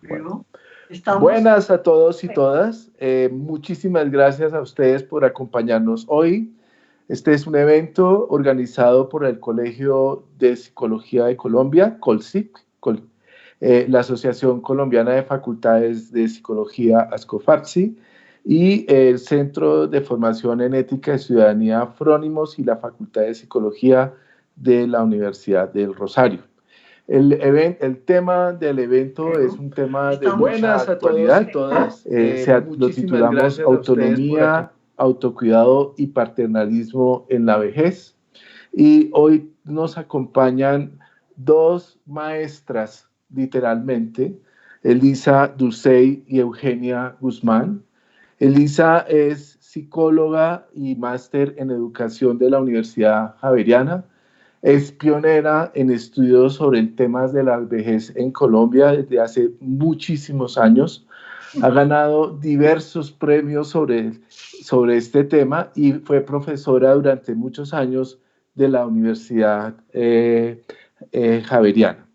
Bueno, ¿Estamos? Buenas a todos y todas. Muchísimas gracias a ustedes por acompañarnos hoy. Este es un evento organizado por el Colegio de Psicología de Colombia, COLSIC, la Asociación Colombiana de Facultades de Psicología, ASCOFAPSI, y el Centro de Formación en Ética y Ciudadanía, Frónimos, y la Facultad de Psicología de la Universidad del Rosario. El tema del evento es un tema de mucha actualidad. Lo titulamos Autonomía, Autocuidado y Paternalismo en la Vejez. Y hoy nos acompañan dos maestras, literalmente, Elisa Ducey y Eugenia Guzmán. Elisa es psicóloga y máster en educación de la Universidad Javeriana. Es pionera en estudios sobre el tema de la vejez en Colombia desde hace muchísimos años. Ha ganado diversos premios sobre este tema y fue profesora durante muchos años de la Universidad Javeriana.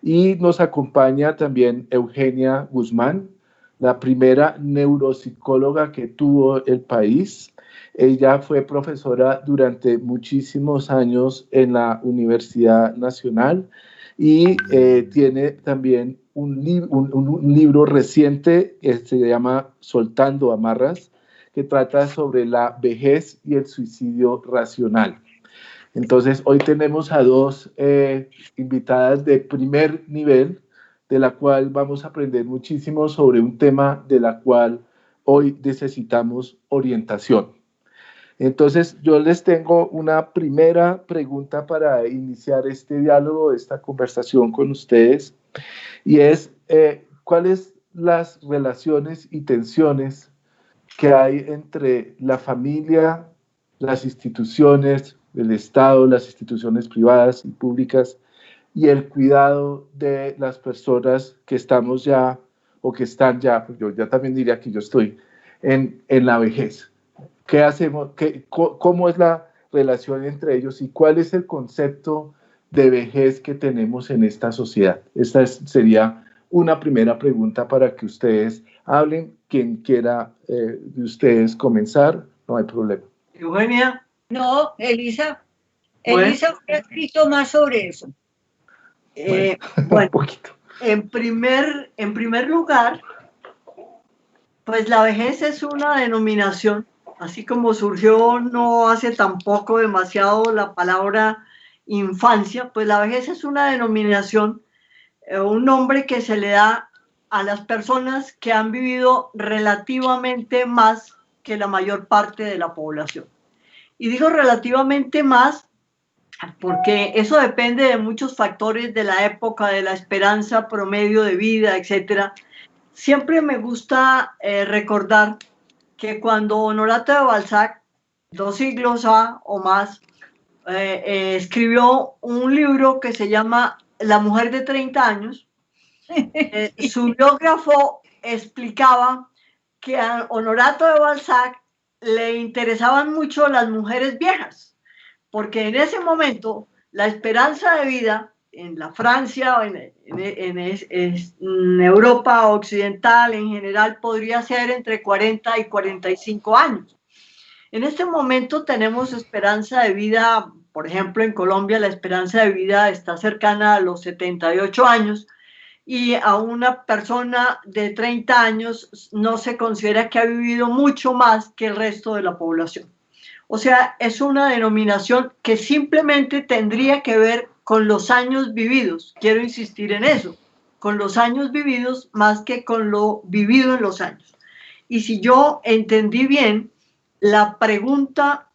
Y nos acompaña también Eugenia Guzmán, la primera neuropsicóloga que tuvo el país. Ella fue profesora durante muchísimos años en la Universidad Nacional y tiene también un libro reciente que se llama Soltando Amarras, que trata sobre la vejez y el suicidio racional. Entonces, hoy tenemos a dos invitadas de primer nivel, de la cual vamos a aprender muchísimo sobre un tema de la cual hoy necesitamos orientación. Entonces, yo les tengo una primera pregunta para iniciar este diálogo, esta conversación con ustedes, y es, ¿cuáles las relaciones y tensiones que hay entre la familia, las instituciones, el Estado, las instituciones privadas y públicas, y el cuidado de las personas que estamos ya, o que están ya, pues yo ya también diría que yo estoy en la vejez? ¿Qué hacemos? ¿Cómo es la relación entre ellos y cuál es el concepto de vejez que tenemos en esta sociedad? Esta sería una primera pregunta para que ustedes hablen. Quien quiera de ustedes comenzar, no hay problema. Eugenia. No, Elisa. Elisa ha escrito más sobre eso. Bueno, un poquito. En primer lugar, pues la vejez es una denominación, así como surgió no hace tampoco demasiado la palabra infancia, pues la vejez es una denominación, un nombre que se le da a las personas que han vivido relativamente más que la mayor parte de la población. Y digo relativamente más porque eso depende de muchos factores de la época, de la esperanza promedio de vida, etc. Siempre me gusta recordar que cuando Honorato de Balzac, 2 siglos o más, escribió un libro que se llama La mujer de 30 años, su biógrafo explicaba que a Honorato de Balzac le interesaban mucho las mujeres viejas, porque en ese momento la esperanza de vida en la Francia o en Europa occidental en general podría ser entre 40 y 45 años. En este momento tenemos esperanza de vida, por ejemplo en Colombia la esperanza de vida está cercana a los 78 años, y a una persona de 30 años no se considera que ha vivido mucho más que el resto de la población. O sea, es una denominación que simplemente tendría que ver con los años vividos. Quiero insistir en eso, con los años vividos más que con lo vivido en los años. Y si yo entendí bien, la pregunta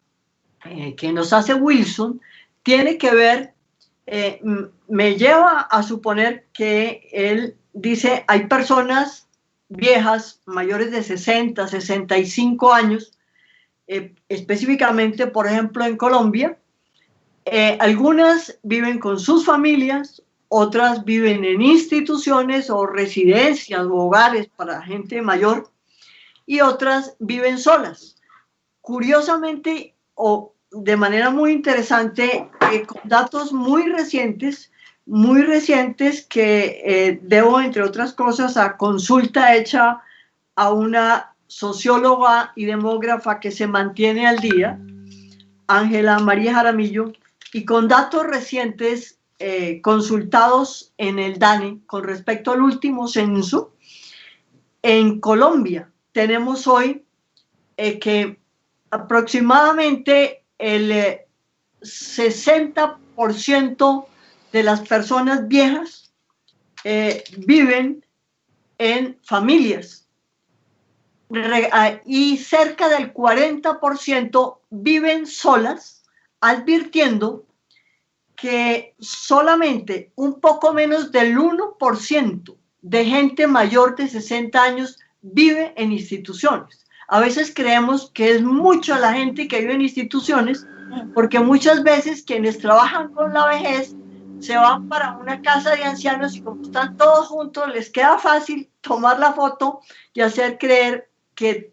que nos hace Wilson tiene que ver, me lleva a suponer que él dice, hay personas viejas, mayores de 60, 65 años, específicamente, por ejemplo, en Colombia, algunas viven con sus familias, otras viven en instituciones o residencias o hogares para gente mayor, y otras viven solas. Curiosamente, o de manera muy interesante, con datos muy recientes, muy recientes que debo, entre otras cosas, a consulta hecha a una socióloga y demógrafa que se mantiene al día, Ángela María Jaramillo, y con datos recientes consultados en el DANE con respecto al último censo. En Colombia tenemos hoy que aproximadamente el 60% de las personas viejas viven en familias y cerca del 40% viven solas, advirtiendo que solamente un poco menos del 1% de gente mayor de 60 años vive en instituciones. A veces creemos que es mucha la gente que vive en instituciones, porque muchas veces quienes trabajan con la vejez se van para una casa de ancianos y como están todos juntos, les queda fácil tomar la foto y hacer creer que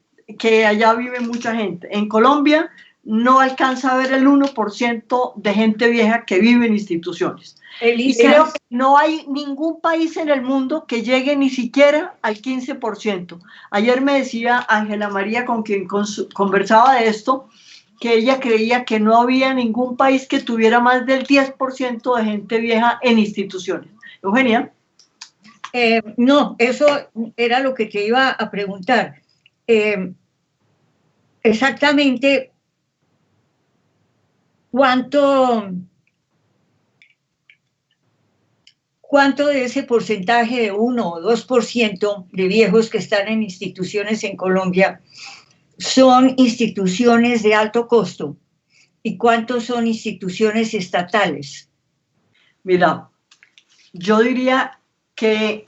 allá vive mucha gente. En Colombia no alcanza a ver el 1% de gente vieja que vive en instituciones. Y creo que no hay ningún país en el mundo que llegue ni siquiera al 15%. Ayer me decía Ángela María, con quien conversaba de esto, que ella creía que no había ningún país que tuviera más del 10% de gente vieja en instituciones. Eugenia. No, eso era lo que te iba a preguntar. Exactamente, ¿cuánto de ese porcentaje de 1 o 2% de viejos que están en instituciones en Colombia son instituciones de alto costo? ¿Y cuántos son instituciones estatales? Mira, yo diría que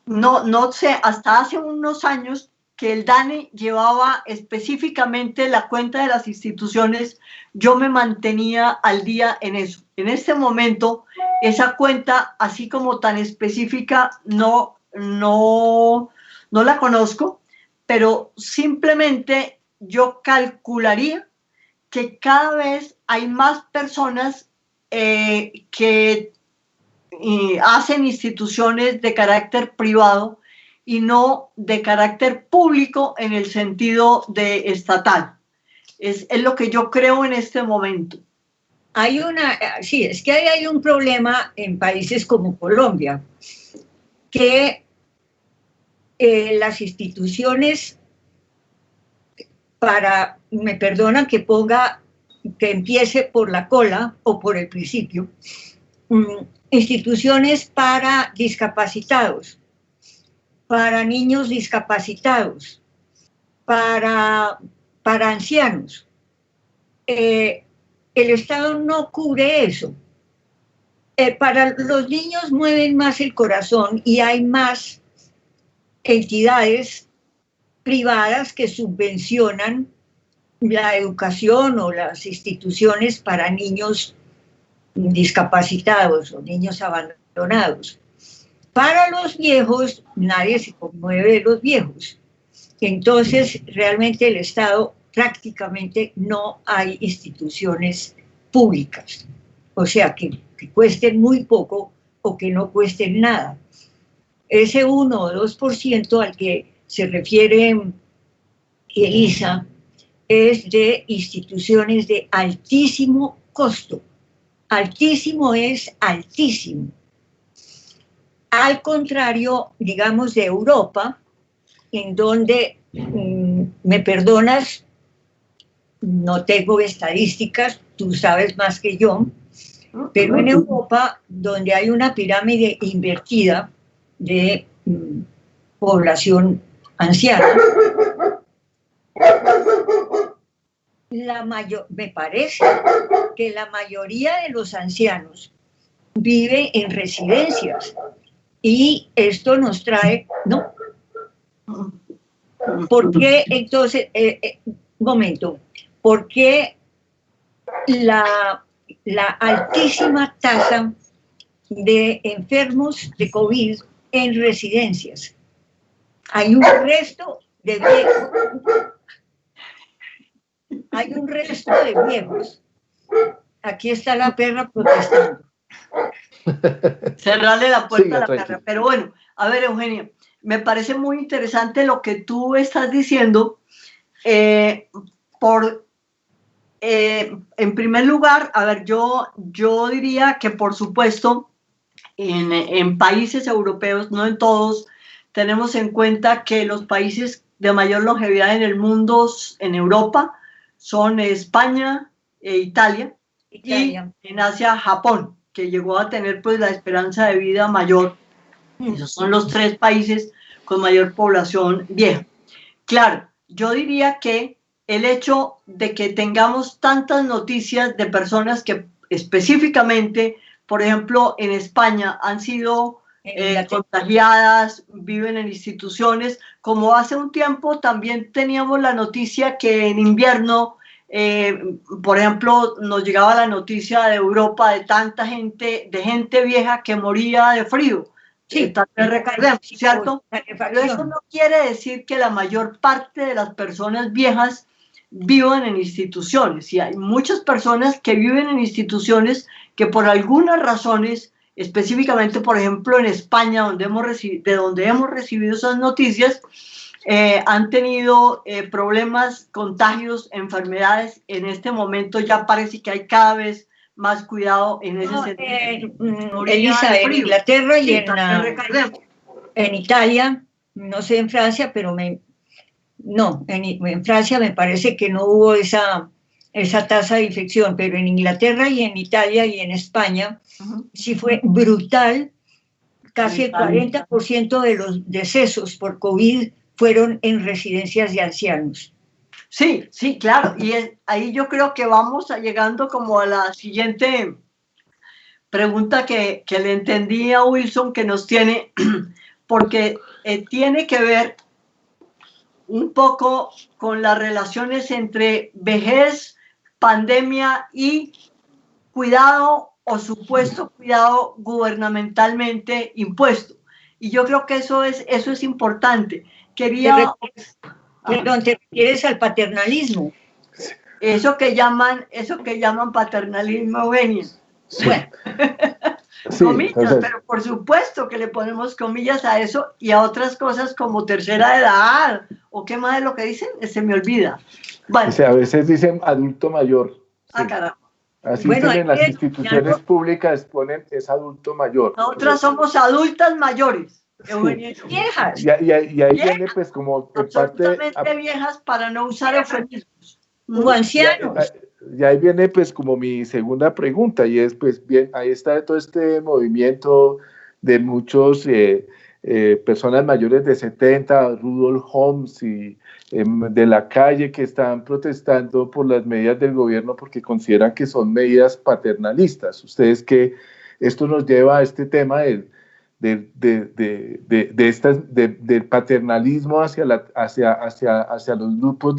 no sé, hasta hace unos años que el DANE llevaba específicamente la cuenta de las instituciones, yo me mantenía al día en eso. En este momento, esa cuenta, así como tan específica, no la conozco, pero simplemente yo calcularía que cada vez hay más personas que hacen instituciones de carácter privado y no de carácter público en el sentido de estatal. Es lo que yo creo en este momento. Sí, es que hay un problema en países como Colombia, que las instituciones, me perdonan que empiece por la cola o por el principio, instituciones para discapacitados, para niños discapacitados, para ancianos. El Estado no cubre eso. Para los niños mueven más el corazón y hay más entidades privadas que subvencionan la educación o las instituciones para niños discapacitados o niños abandonados. Para los viejos, nadie se conmueve de los viejos. Entonces, realmente el Estado prácticamente no hay instituciones públicas, o sea, que cuesten muy poco o que no cuesten nada. Ese 1 o 2% al que se refiere Elisa es de instituciones de altísimo costo. Altísimo es altísimo. Al contrario, digamos, de Europa, en donde, me perdonas, no tengo estadísticas, tú sabes más que yo, pero en Europa, donde hay una pirámide invertida de población anciana, me parece que la mayoría de los ancianos vive en residencias y esto nos trae, ¿no? ¿Por qué entonces, momento, por qué la altísima tasa de enfermos de COVID en residencias? Hay un resto de viejos. Hay un resto de viejos. Aquí está la perra protestando. cerrarle la puerta Siga, a la tranquilo. carrera. Pero bueno, a ver, Eugenia, me parece muy interesante lo que tú estás diciendo. En primer lugar, a ver, yo diría que por supuesto en países europeos, no en todos, tenemos en cuenta que los países de mayor longevidad en el mundo, en Europa, son España e Italia, y en Asia, Japón, que llegó a tener pues la esperanza de vida mayor. Esos son los 3 países con mayor población vieja. Claro, yo diría que el hecho de que tengamos tantas noticias de personas que específicamente, por ejemplo, en España han sido contagiadas, viven en instituciones, como hace un tiempo también teníamos la noticia que en invierno, por ejemplo, nos llegaba la noticia de Europa de tanta gente, de gente vieja que moría de frío. Sí, recordemos, ¿cierto? Pero eso no quiere decir que la mayor parte de las personas viejas vivan en instituciones. Y hay muchas personas que viven en instituciones que por algunas razones, específicamente, por ejemplo, en España, de donde hemos recibido esas noticias, han tenido problemas, contagios, enfermedades. En este momento ya parece que hay cada vez más cuidado en ese sentido. Elisa, en Inglaterra y en Italia, no sé en Francia, pero en Francia me parece que no hubo esa tasa de infección, pero en Inglaterra y en Italia y en España sí fue brutal. Casi el 40% de los decesos por COVID fueron en residencias de ancianos. Sí, sí, claro, y ahí yo creo que vamos llegando como a la siguiente pregunta que le entendí a Wilson que nos tiene, porque tiene que ver un poco con las relaciones entre vejez, pandemia y cuidado o supuesto cuidado gubernamentalmente impuesto. Y yo creo que eso es importante. Perdón, ¿te refieres al paternalismo? Eso que llaman paternalismo, Eugenia. Sí. Bueno, sí, comillas, entonces, pero por supuesto que le ponemos comillas a eso y a otras cosas como tercera edad, o qué más de lo que dicen, se me olvida. Bueno. O sea, a veces dicen adulto mayor. Ah, caramba. Así bueno, en las instituciones públicas ponen es adulto mayor. Nosotras somos adultas mayores. Sí. Viejas. Y ahí viejas, viene pues como en absolutamente viejas para no usar eufemismos. O ancianos. Y ahí viene pues como mi segunda pregunta y es pues bien, ahí está todo este movimiento de muchos personas mayores de 70, Rudolf Holmes y de la calle que están protestando por las medidas del gobierno porque consideran que son medidas paternalistas. Ustedes que esto nos lleva a este tema del paternalismo hacia los grupos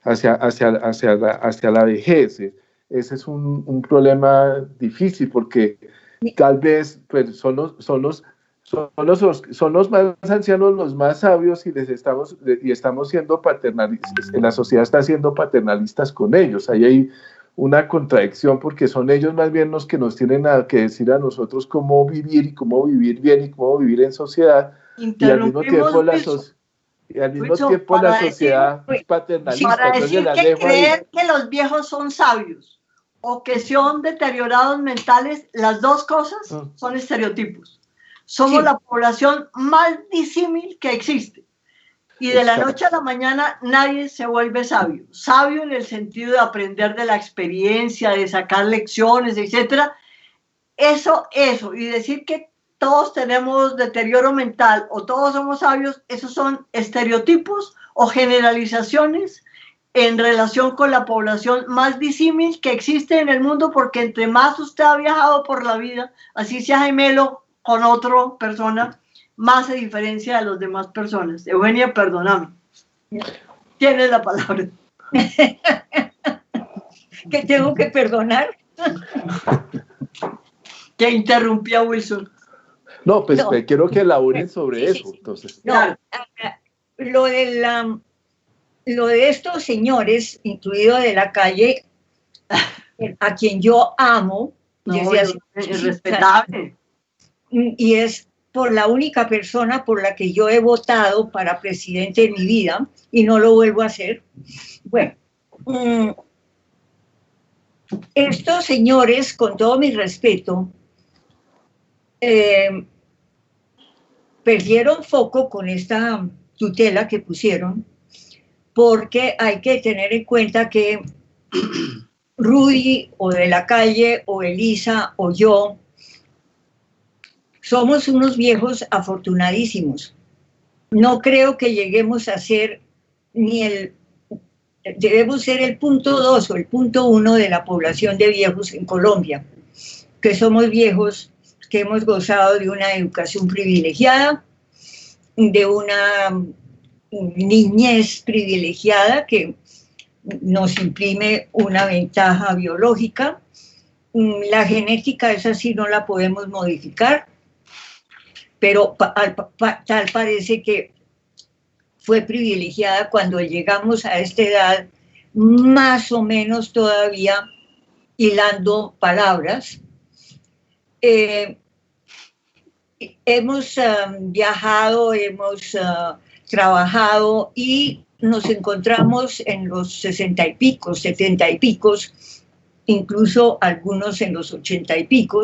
hacia la vejez. Ese es un problema difícil porque tal vez pues, son los más ancianos, los más sabios y estamos siendo paternalistas. La sociedad está siendo paternalistas con ellos. Ahí hay una contradicción porque son ellos más bien los que nos tienen que decir a nosotros cómo vivir y cómo vivir bien y cómo vivir en sociedad. Y al mismo tiempo la sociedad es paternalista. Para decir que creer que los viejos son sabios o que son deteriorados mentales, las dos cosas son estereotipos. Somos la población más disímil que existe. Y de la noche a la mañana nadie se vuelve sabio. Sabio en el sentido de aprender de la experiencia, de sacar lecciones, etc. Eso. Y decir que todos tenemos deterioro mental o todos somos sabios, esos son estereotipos o generalizaciones en relación con la población más disímil que existe en el mundo, porque entre más usted ha viajado por la vida, así sea gemelo con otra persona, más se diferencia de las demás personas. Eugenia, perdóname. Tienes la palabra. ¿Que tengo que perdonar? Que interrumpí a Wilson. No, pues quiero que elaboren sobre eso. Sí. Entonces. No, lo de estos señores, incluido de la calle, a quien yo amo, No, desde hace es muchísimos respetable. años. Y es por la única persona por la que yo he votado para presidente en mi vida y no lo vuelvo a hacer. Bueno, estos señores, con todo mi respeto, perdieron foco con esta tutela que pusieron, porque hay que tener en cuenta que Rudy o de la Calle o Elisa o yo somos unos viejos afortunadísimos. No creo que lleguemos a ser debemos ser el punto 2 o el punto 1 de la población de viejos en Colombia, que somos viejos que hemos gozado de una educación privilegiada, de una niñez privilegiada que nos imprime una ventaja biológica. La genética esa sí no la podemos modificar, pero tal parece que fue privilegiada cuando llegamos a esta edad, más o menos todavía hilando palabras. Hemos viajado, hemos trabajado y nos encontramos en los 60 y pico, 70 y pico, incluso algunos en los 80 y pico,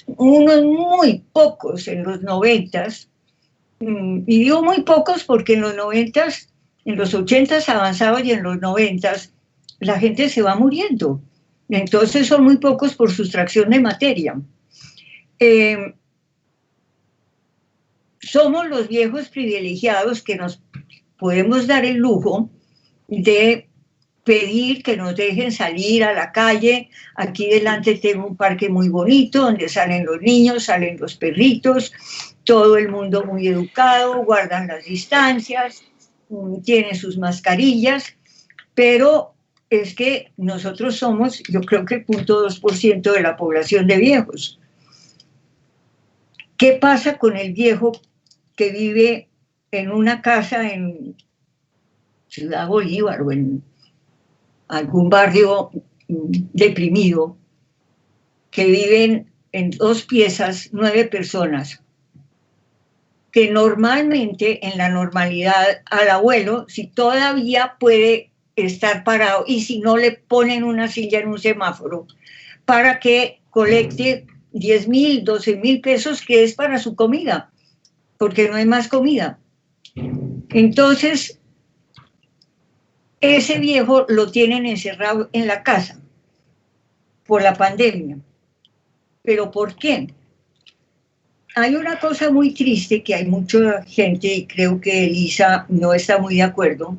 unos muy pocos en los 90. Y digo muy pocos porque en los 90, en los 80 avanzados y en los 90 la gente se va muriendo. Entonces son muy pocos por sustracción de materia. Somos los viejos privilegiados que nos podemos dar el lujo de pedir que nos dejen salir a la calle. Aquí delante tengo un parque muy bonito donde salen los niños, salen los perritos, todo el mundo muy educado, guardan las distancias, tienen sus mascarillas, pero es que nosotros somos, yo creo que el 0.2% de la población de viejos. ¿Qué pasa con el viejo que vive en una casa en Ciudad Bolívar o en algún barrio deprimido, que viven en 2 piezas, 9 personas, que normalmente en la normalidad al abuelo, si todavía puede estar parado y si no le ponen una silla en un semáforo para que colecte 10,000, 12,000 pesos, que es para su comida, porque no hay más comida. Entonces, ese viejo lo tienen encerrado en la casa por la pandemia. ¿Pero por qué? Hay una cosa muy triste que hay mucha gente, y creo que Elisa no está muy de acuerdo.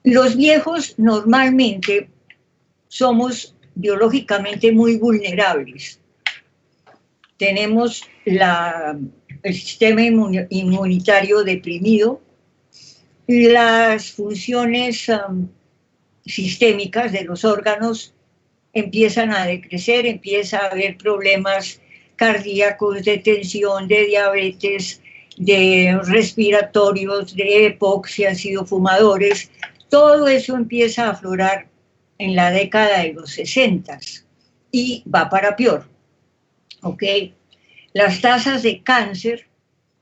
Los viejos normalmente somos biológicamente muy vulnerables. Tenemos el sistema inmunitario deprimido, las funciones sistémicas de los órganos empiezan a decrecer, empieza a haber problemas cardíacos, de tensión, de diabetes, de respiratorios, de EPOC, si han sido fumadores. Todo eso empieza a aflorar en la década de los 60 y va para peor. ¿Ok? Las tasas de cáncer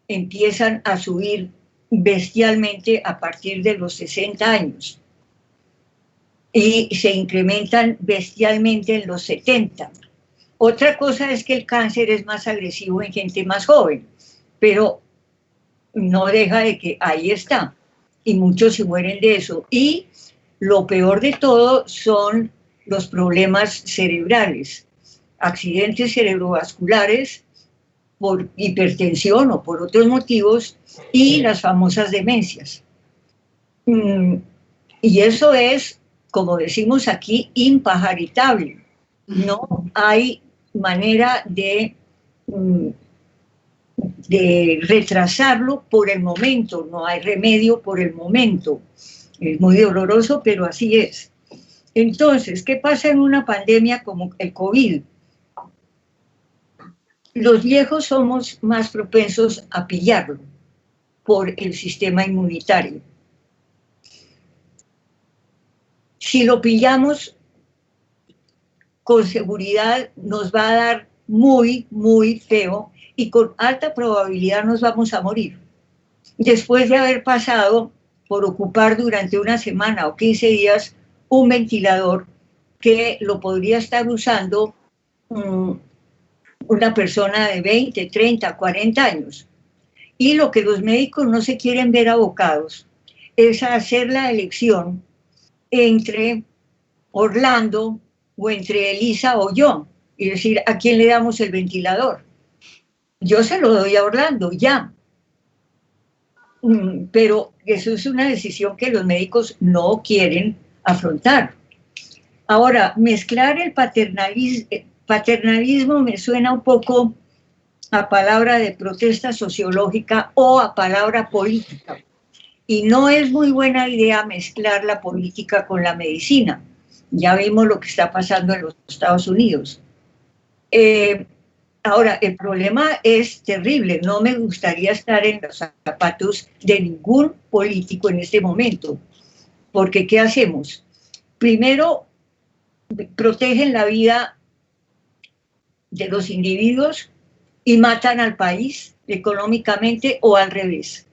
empiezan a subir bestialmente a partir de los 60 años y se incrementan bestialmente en los 70. Otra cosa es que el cáncer es más agresivo en gente más joven, pero no deja de que ahí está, y muchos se mueren de eso. Y lo peor de todo son los problemas cerebrales, accidentes cerebrovasculares por hipertensión o por otros motivos, y las famosas demencias. Y eso es, como decimos aquí, impajaritable. No hay manera de retrasarlo por el momento, no hay remedio por el momento. Es muy doloroso, pero así es. Entonces, ¿qué pasa en una pandemia como el COVID? Los viejos somos más propensos a pillarlo por el sistema inmunitario. Si lo pillamos, con seguridad nos va a dar muy, muy feo y con alta probabilidad nos vamos a morir. Después de haber pasado por ocupar durante una semana o 15 días un ventilador que lo podría estar usando una persona de 20, 30, 40 años. Y lo que los médicos no se quieren ver abocados es a hacer la elección entre Orlando o entre Elisa o yo, y decir, ¿a quién le damos el ventilador? Yo se lo doy a Orlando, ya. Pero eso es una decisión que los médicos no quieren afrontar. Ahora, mezclar el paternalismo me suena un poco a palabra de protesta sociológica o a palabra política. Y no es muy buena idea mezclar la política con la medicina. Ya vimos lo que está pasando en los Estados Unidos. Ahora, el problema es terrible. No me gustaría estar en los zapatos de ningún político en este momento. Porque, ¿qué hacemos? Primero, protegen la vida de los individuos y matan al país económicamente o al revés.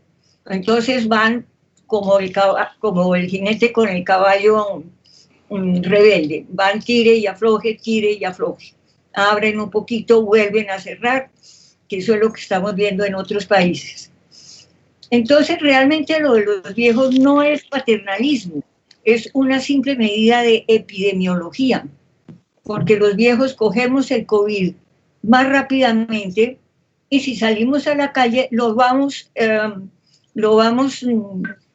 Entonces van como el jinete con el caballo rebelde. Van tire y afloje, tire y afloje. Abren un poquito, vuelven a cerrar, que eso es lo que estamos viendo en otros países. Entonces, realmente lo de los viejos no es paternalismo, es una simple medida de epidemiología, porque los viejos cogemos el COVID más rápidamente y si salimos a la calle lo vamos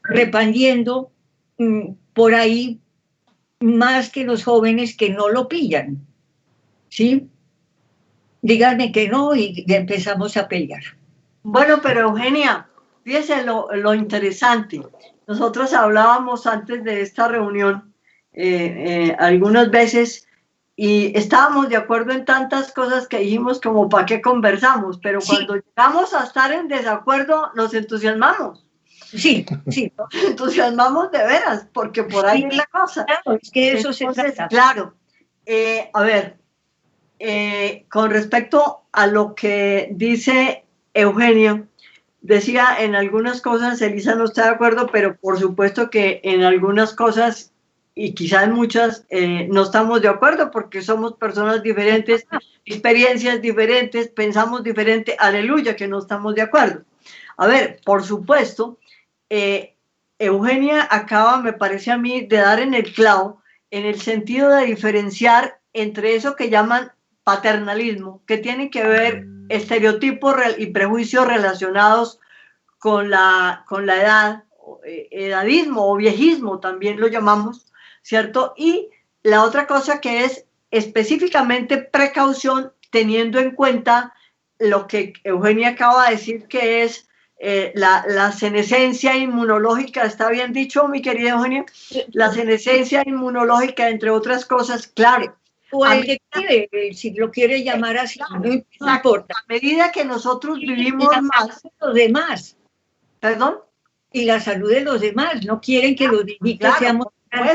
repandiendo por ahí más que los jóvenes que no lo pillan. ¿Sí? Díganme que no y empezamos a pelear. Bueno, pero Eugenia, fíjese lo interesante. Nosotros hablábamos antes de esta reunión algunas veces y estábamos de acuerdo en tantas cosas que dijimos como para qué conversamos, pero cuando llegamos a estar en desacuerdo nos entusiasmamos. Sí. Nos entusiasmamos de veras, porque por ahí es la cosa. Claro, es que eso se trata. Claro. A ver, con respecto a lo que dice Eugenia, decía en algunas cosas, Elisa no está de acuerdo, pero por supuesto que en algunas cosas y quizás en muchas no estamos de acuerdo porque somos personas diferentes, experiencias diferentes, pensamos diferente, aleluya que no estamos de acuerdo. A ver, por supuesto, Eugenia acaba, me parece a mí, de dar en el clavo en el sentido de diferenciar entre eso que llaman paternalismo, que tiene que ver estereotipos y prejuicios relacionados con la edad, edadismo o viejismo también lo llamamos, ¿cierto? Y la otra cosa que es específicamente precaución, teniendo en cuenta lo que Eugenia acaba de decir, que es la senescencia inmunológica. ¿Está bien dicho, mi querida Eugenia? La senescencia inmunológica, entre otras cosas, claro. O el declive, si lo quiere llamar así, claro, no importa. A medida que nosotros vivimos más. Los demás. ¿Perdón? Y la salud de los demás. No quieren que los viejitos seamos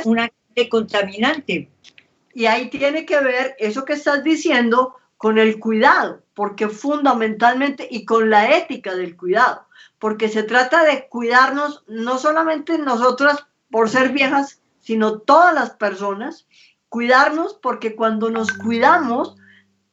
una contaminante. Y ahí tiene que ver eso que estás diciendo con el cuidado, porque fundamentalmente, y con la ética del cuidado, porque se trata de cuidarnos, no solamente nosotras por ser viejas, sino todas las personas, cuidarnos porque cuando nos cuidamos,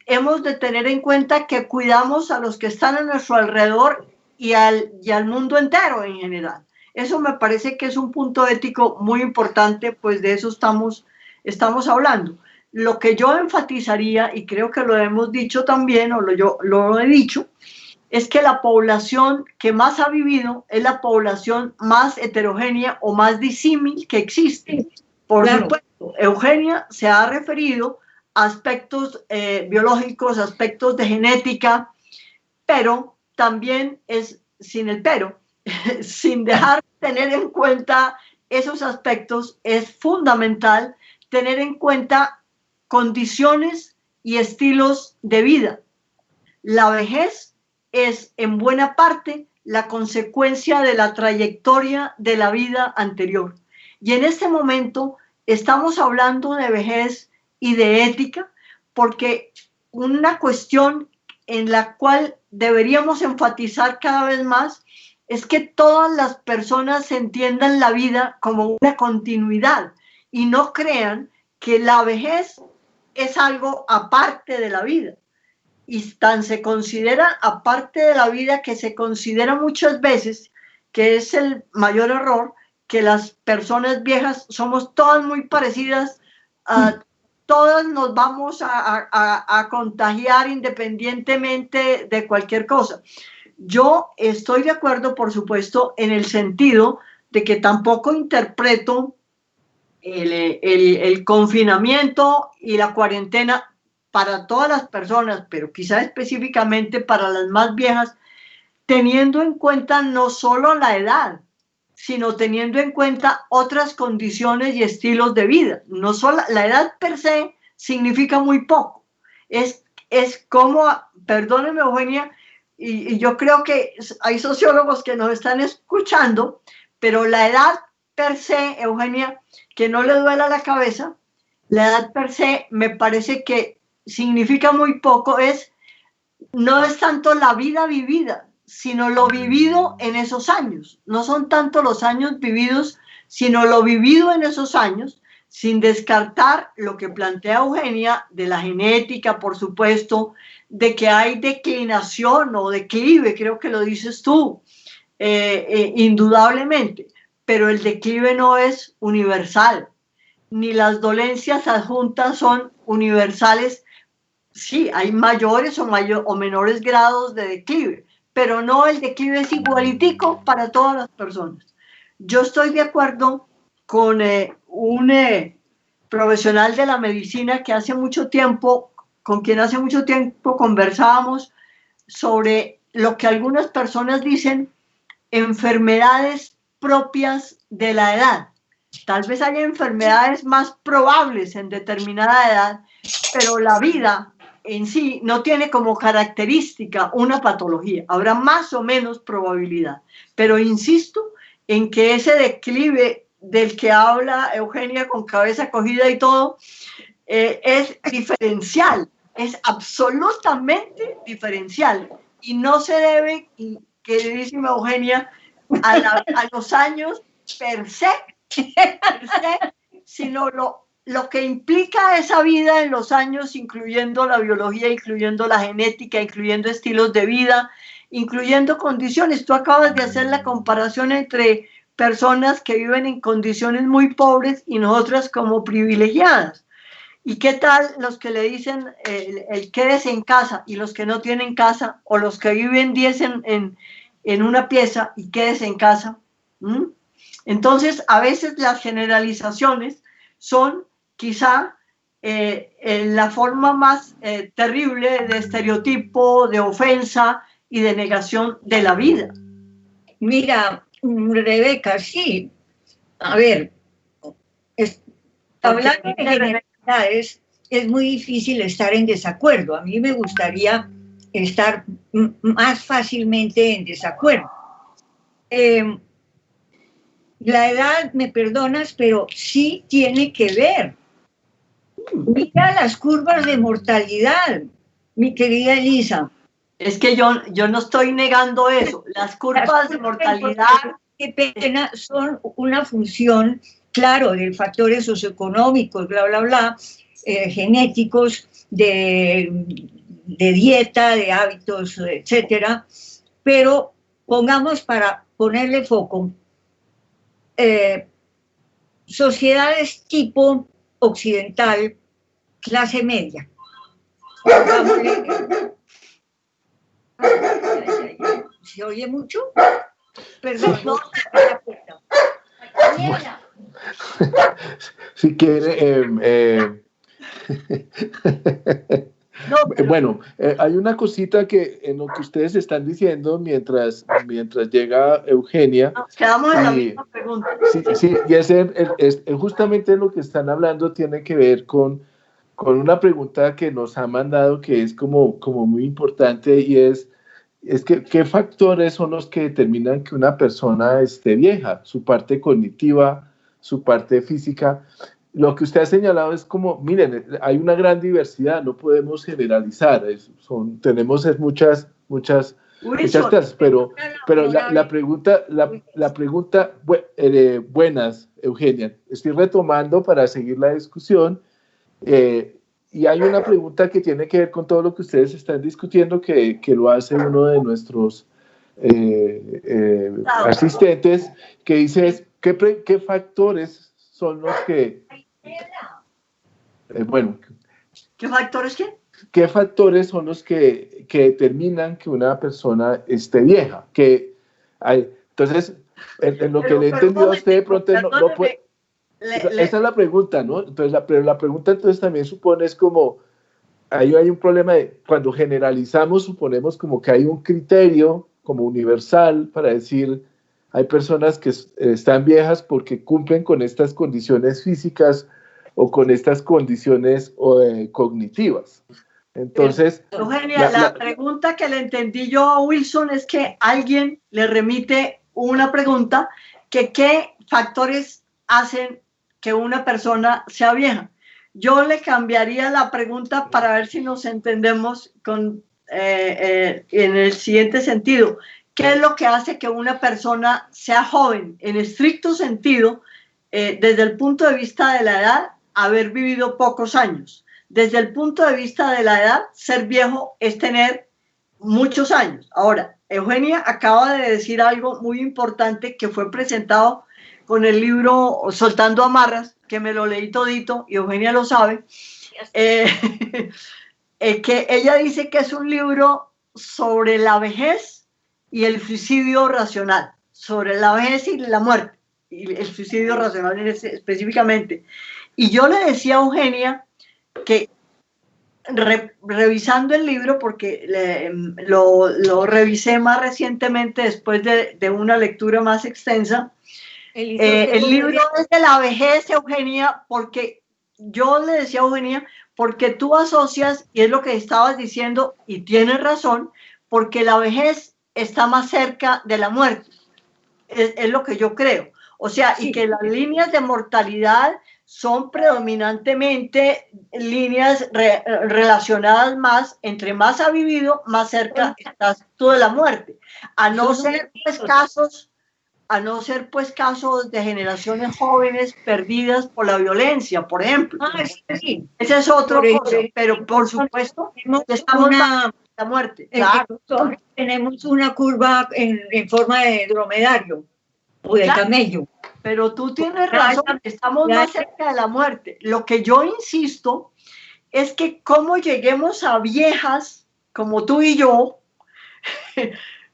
hemos de tener en cuenta que cuidamos a los que están a nuestro alrededor y al mundo entero en general. Eso me parece que es un punto ético muy importante, pues de eso estamos hablando. Lo que yo enfatizaría, y creo que lo hemos dicho también, yo lo he dicho, es que la población que más ha vivido es la población más heterogénea o más disímil que existe. Por supuesto, Eugenia se ha referido a aspectos biológicos, aspectos de genética, pero también es sin el pero, sin dejar de tener en cuenta esos aspectos, es fundamental tener en cuenta condiciones y estilos de vida. La vejez es en buena parte la consecuencia de la trayectoria de la vida anterior. Y en este momento estamos hablando de vejez y de ética, porque una cuestión en la cual deberíamos enfatizar cada vez más es que todas las personas entiendan la vida como una continuidad y no crean que la vejez es algo aparte de la vida. Y tan se considera aparte de la vida que se considera muchas veces, que es el mayor error, que las personas viejas somos todas muy parecidas, todas nos vamos a contagiar independientemente de cualquier cosa. Yo estoy de acuerdo, por supuesto, en el sentido de que tampoco interpreto el confinamiento y la cuarentena para todas las personas, pero quizá específicamente para las más viejas, teniendo en cuenta no solo la edad, sino teniendo en cuenta otras condiciones y estilos de vida. No solo la edad per se significa muy poco. Es como, perdóneme Eugenia, y yo creo que hay sociólogos que nos están escuchando, pero la edad per se, Eugenia, que no le duela la cabeza, la edad per se me parece que significa muy poco, no es tanto la vida vivida, sino lo vivido en esos años. No son tanto los años vividos, sino lo vivido en esos años, sin descartar lo que plantea Eugenia de la genética, por supuesto, de que hay declinación o declive, creo que lo dices tú, indudablemente, pero el declive no es universal, ni las dolencias adjuntas son universales. Sí, hay mayores o menores grados de declive, pero no el declive es igualitico para todas las personas. Yo estoy de acuerdo con un profesional de la medicina que hace mucho tiempo, con quien hace mucho tiempo conversábamos sobre lo que algunas personas dicen enfermedades propias de la edad. Tal vez haya enfermedades más probables en determinada edad, pero la vida en sí no tiene como característica una patología. Habrá más o menos probabilidad, pero insisto en que ese declive del que habla Eugenia con cabeza cogida y todo, es diferencial, es absolutamente diferencial y no se debe, queridísima Eugenia, a los años per se, sino lo que implica esa vida en los años, incluyendo la biología, incluyendo la genética, incluyendo estilos de vida, incluyendo condiciones. Tú acabas de hacer la comparación entre personas que viven en condiciones muy pobres y nosotras como privilegiadas. ¿Y qué tal los que le dicen el quédese en casa y los que no tienen casa, o los que viven 10 en una pieza y quédese en casa? Entonces, a veces las generalizaciones son quizá la forma más terrible de estereotipo, de ofensa y de negación de la vida. Mira, Rebeca, sí. A ver, hablando de generalidades, es muy difícil estar en desacuerdo. A mí me gustaría estar más fácilmente en desacuerdo. La edad, me perdonas, pero sí tiene que ver. Mira las curvas de mortalidad, mi querida Elisa. Es que yo no estoy negando eso. Las curvas de mortalidad, qué pena, son una función, claro, de factores socioeconómicos, bla, bla, bla, genéticos, de dieta, de hábitos, etcétera. Pero pongamos, para ponerle foco, sociedades tipo occidental, clase media. ¿Se oye mucho? Perdón, no, la puerta. Si quiere, no, pero... bueno, hay una cosita que en lo que ustedes están diciendo mientras llega Eugenia. Nos quedamos en la misma pregunta. Sí, y es justamente lo que están hablando tiene que ver con una pregunta que nos ha mandado, que es como muy importante, y es que ¿qué factores son los que determinan que una persona esté vieja? Su parte cognitiva, su parte física. lo que usted ha señalado es como, miren, hay una gran diversidad, no podemos generalizar, tenemos muchas clases, pero la pregunta, buenas, Eugenia, estoy retomando para seguir la discusión, y hay una pregunta que tiene que ver con todo lo que ustedes están discutiendo, que lo hace uno de nuestros asistentes, que dice, ¿qué factores son los que... ¿Qué factores qué? ¿Qué factores son los que determinan que una persona esté vieja? Entonces, en lo que le he entendido a usted, de pronto no puede... Esa es la pregunta, ¿no? Entonces, pero la pregunta entonces también supone es como, ahí hay un problema de, cuando generalizamos, suponemos como que hay un criterio como universal para decir, hay personas que están viejas porque cumplen con estas condiciones físicas o con estas condiciones cognitivas. Entonces... Eugenia, la pregunta que le entendí yo a Wilson es que alguien le remite una pregunta que qué factores hacen que una persona sea vieja. Yo le cambiaría la pregunta para ver si nos entendemos en el siguiente sentido. ¿Qué es lo que hace que una persona sea joven? En estricto sentido, desde el punto de vista de la edad, haber vivido pocos años. Desde el punto de vista de la edad, ser viejo es tener muchos años. Ahora, Eugenia acaba de decir algo muy importante que fue presentado con el libro Soltando Amarras, que me lo leí todito y Eugenia lo sabe, que ella dice que es un libro sobre la vejez y el suicidio racional, sobre la vejez y la muerte, y el suicidio racional específicamente. Y yo le decía a Eugenia que revisando el libro, porque lo revisé más recientemente después de una lectura más extensa, el libro es de la vejez, Eugenia, porque yo le decía a Eugenia, porque tú asocias, y es lo que estabas diciendo, y tienes razón, porque la vejez está más cerca de la muerte, es lo que yo creo. O sea, sí. Y que las líneas de mortalidad son predominantemente líneas relacionadas más, entre más ha vivido, más cerca estás tú de la muerte. A no ser casos de generaciones jóvenes perdidas por la violencia, por ejemplo. Sí. Ese es otro cosa, pero por supuesto estamos más la muerte. Claro. Tenemos una curva en forma de dromedario o de camello. Pero tú tienes razón, estamos más cerca de la muerte. Lo que yo insisto es que como lleguemos a viejas como tú y yo,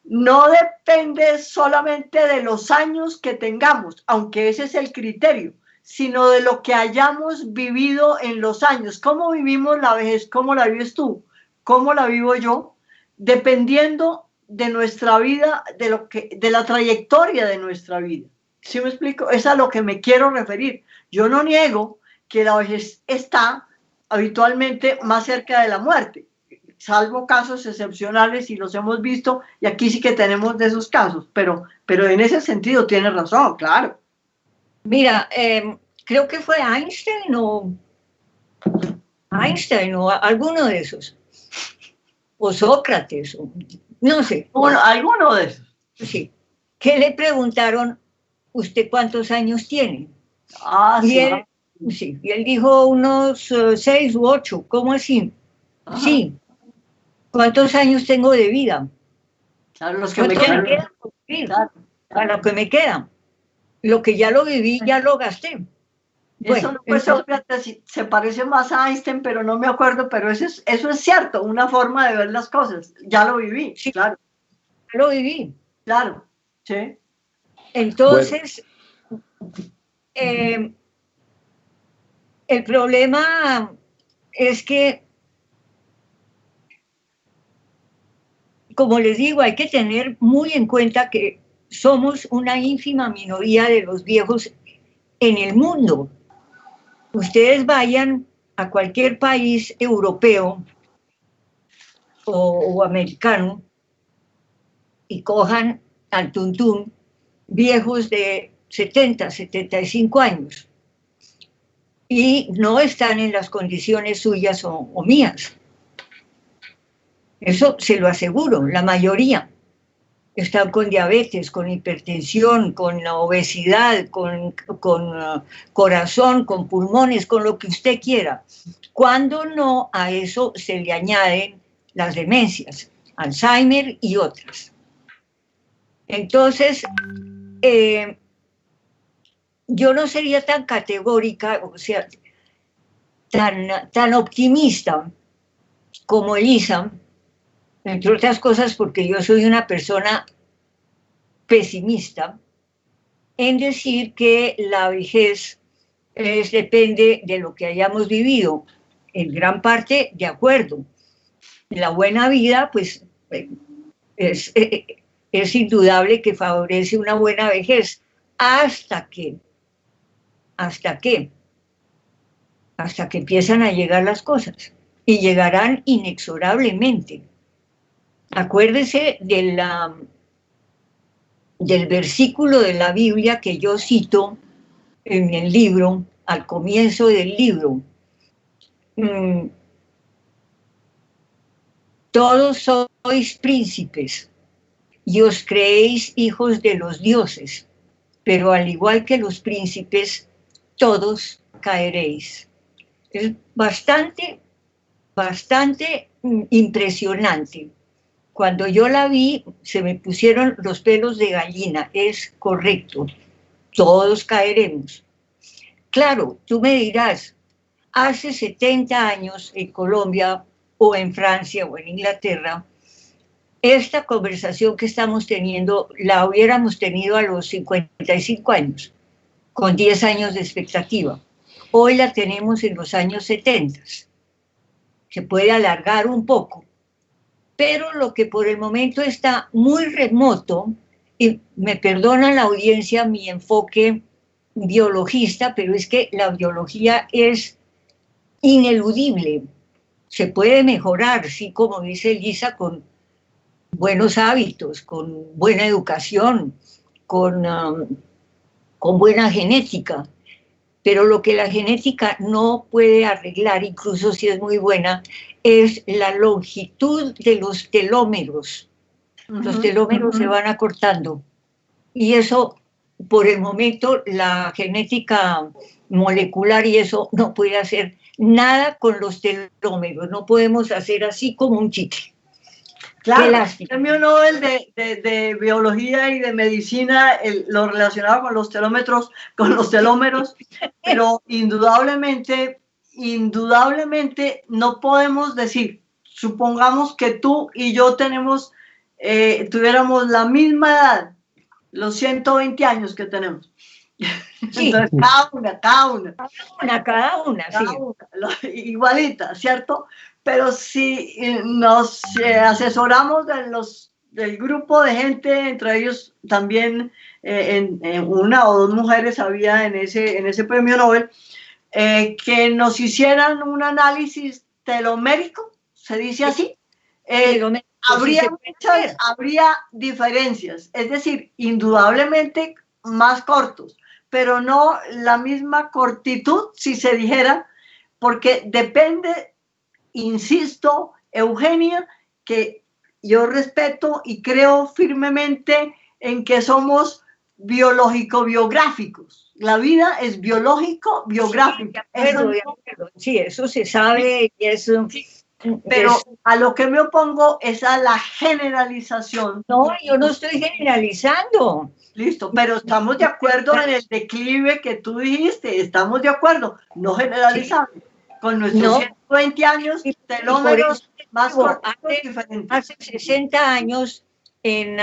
no depende solamente de los años que tengamos, aunque ese es el criterio, sino de lo que hayamos vivido en los años. ¿Cómo vivimos la vejez? ¿Cómo la vives tú? ¿Cómo la vivo yo? Dependiendo de nuestra vida, de la trayectoria de nuestra vida. ¿Sí me explico? Es a lo que me quiero referir. Yo no niego que la vejez está habitualmente más cerca de la muerte, salvo casos excepcionales y los hemos visto, y aquí sí que tenemos de esos casos, pero en ese sentido tienes razón, claro. Mira, creo que fue Einstein o alguno de esos, o Sócrates, no sé. Bueno, alguno de esos. Sí. ¿Qué le preguntaron? ¿Usted cuántos años tiene? Y él dijo unos 6 u 8, ¿cómo así? Ajá. Sí. ¿Cuántos años tengo de vida? Claro, los que me quedan. Claro. A lo que me quedan. Lo que ya lo viví, ya lo gasté. Eso no fue Sócrates, se parece más a Einstein, pero no me acuerdo, pero eso es cierto, una forma de ver las cosas. Ya lo viví, sí, claro. Ya lo viví. Claro, sí. Entonces, el problema es que, como les digo, hay que tener muy en cuenta que somos una ínfima minoría de los viejos en el mundo. Ustedes vayan a cualquier país europeo o americano y cojan al tuntún viejos de 70, 75 años. y no están en las condiciones suyas o mías. Eso se lo aseguro, la mayoría están con diabetes, con hipertensión, con obesidad, con corazón, con pulmones, con lo que usted quiera. Cuando no, a eso se le añaden las demencias, Alzheimer y otras. Entonces, yo no sería tan categórica, o sea, tan optimista como Elisa, entre otras cosas porque yo soy una persona pesimista, en decir que la vejez depende de lo que hayamos vivido. En gran parte, de acuerdo. La buena vida, pues, es indudable que favorece una buena vejez. Hasta que empiezan a llegar las cosas. Y llegarán inexorablemente. Acuérdese del versículo de la Biblia que yo cito en el libro, al comienzo del libro. Todos sois príncipes y os creéis hijos de los dioses, pero al igual que los príncipes, todos caeréis. Es bastante impresionante. Cuando yo la vi, se me pusieron los pelos de gallina. Es correcto, todos caeremos. Claro, tú me dirás, hace 70 años en Colombia o en Francia o en Inglaterra, esta conversación que estamos teniendo la hubiéramos tenido a los 55 años, con 10 años de expectativa. Hoy la tenemos en los años 70. Se puede alargar un poco, pero lo que por el momento está muy remoto, y me perdona la audiencia mi enfoque biologista, pero es que la biología es ineludible. Se puede mejorar, sí, como dice Elisa, con buenos hábitos, con buena educación, con buena genética. Pero lo que la genética no puede arreglar, incluso si es muy buena, es la longitud de los telómeros. Los telómeros se van acortando. Y eso, por el momento, la genética molecular y eso no puede hacer nada con los telómeros. No podemos hacer así como un chicle. Claro, el premio Nobel de Biología y de Medicina, lo relacionado con los telómeros, pero indudablemente no podemos decir, supongamos que tú y yo tuviéramos la misma edad, los 120 años que tenemos. Sí. Entonces, cada una, igualita, ¿cierto? Pero si nos asesoramos del grupo de gente, entre ellos también una o dos mujeres había en ese premio Nobel, que nos hicieran un análisis telomérico, se dice así, habría diferencias, es decir, indudablemente más cortos, pero no la misma cortitud, si se dijera, porque depende, insisto, Eugenia, que yo respeto y creo firmemente en que somos biológico-biográficos. La vida es biológico-biográfica. Sí, eso se sabe y es... Pero a lo que me opongo es a la generalización. No, yo no estoy generalizando. Listo, pero estamos de acuerdo en el declive que tú dijiste, estamos de acuerdo, no generalizando. Sí. Con nuestros 120 años, telómeros más cortos diferentes. Hace 60 años en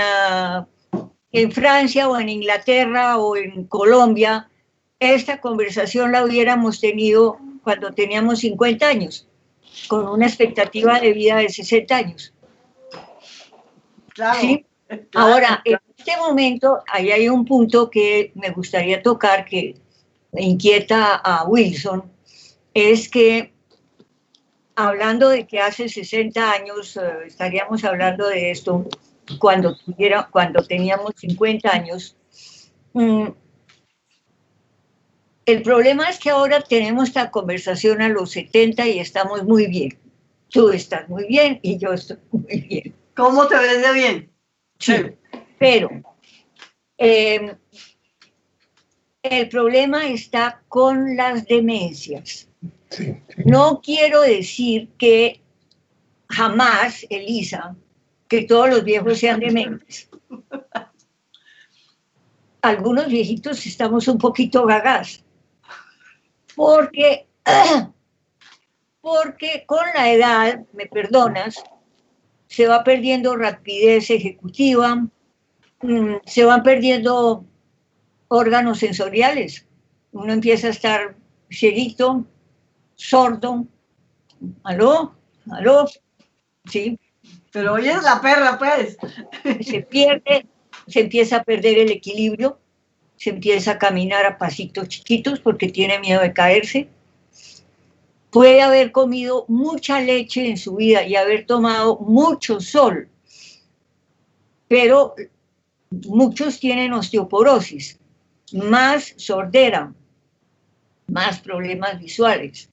Francia o en Inglaterra o en Colombia, esta conversación la hubiéramos tenido cuando teníamos 50 años, con una expectativa de vida de 60 años. Claro. ¿Sí? Claro. Ahora, en este momento, ahí hay un punto que me gustaría tocar, que me inquieta a Wilson, es que hablando de que hace 60 años estaríamos hablando de esto, cuando teníamos 50 años, El problema es que ahora tenemos esta conversación a los 70 y estamos muy bien. Tú estás muy bien y yo estoy muy bien. ¿Cómo te ves de bien? Sí, pero el problema está con las demencias. Sí. No quiero decir que jamás, Elisa, que todos los viejos sean dementes. Algunos viejitos estamos un poquito gagas, porque con la edad, me perdonas, se va perdiendo rapidez ejecutiva, se van perdiendo órganos sensoriales. Uno empieza a estar cieguito, sordo. ¿Aló? ¿Aló? Sí. Pero oye, la perra, pues. Se pierde, se empieza a perder el equilibrio, se empieza a caminar a pasitos chiquitos porque tiene miedo de caerse. Puede haber comido mucha leche en su vida y haber tomado mucho sol, pero muchos tienen osteoporosis, más sordera, más problemas visuales,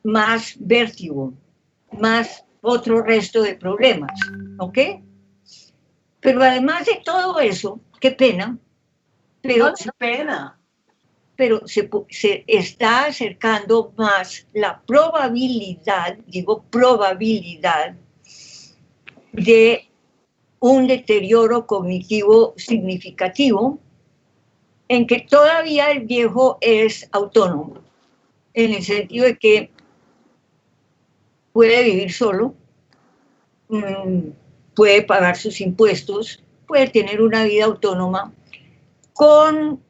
más vértigo, más otro resto de problemas, ¿ok? Pero además de todo eso, qué pena, pero, No, qué pena. pero se está acercando más la probabilidad, digo probabilidad, de un deterioro cognitivo significativo en que todavía el viejo es autónomo, en el sentido de que puede vivir solo, puede pagar sus impuestos, puede tener una vida autónoma con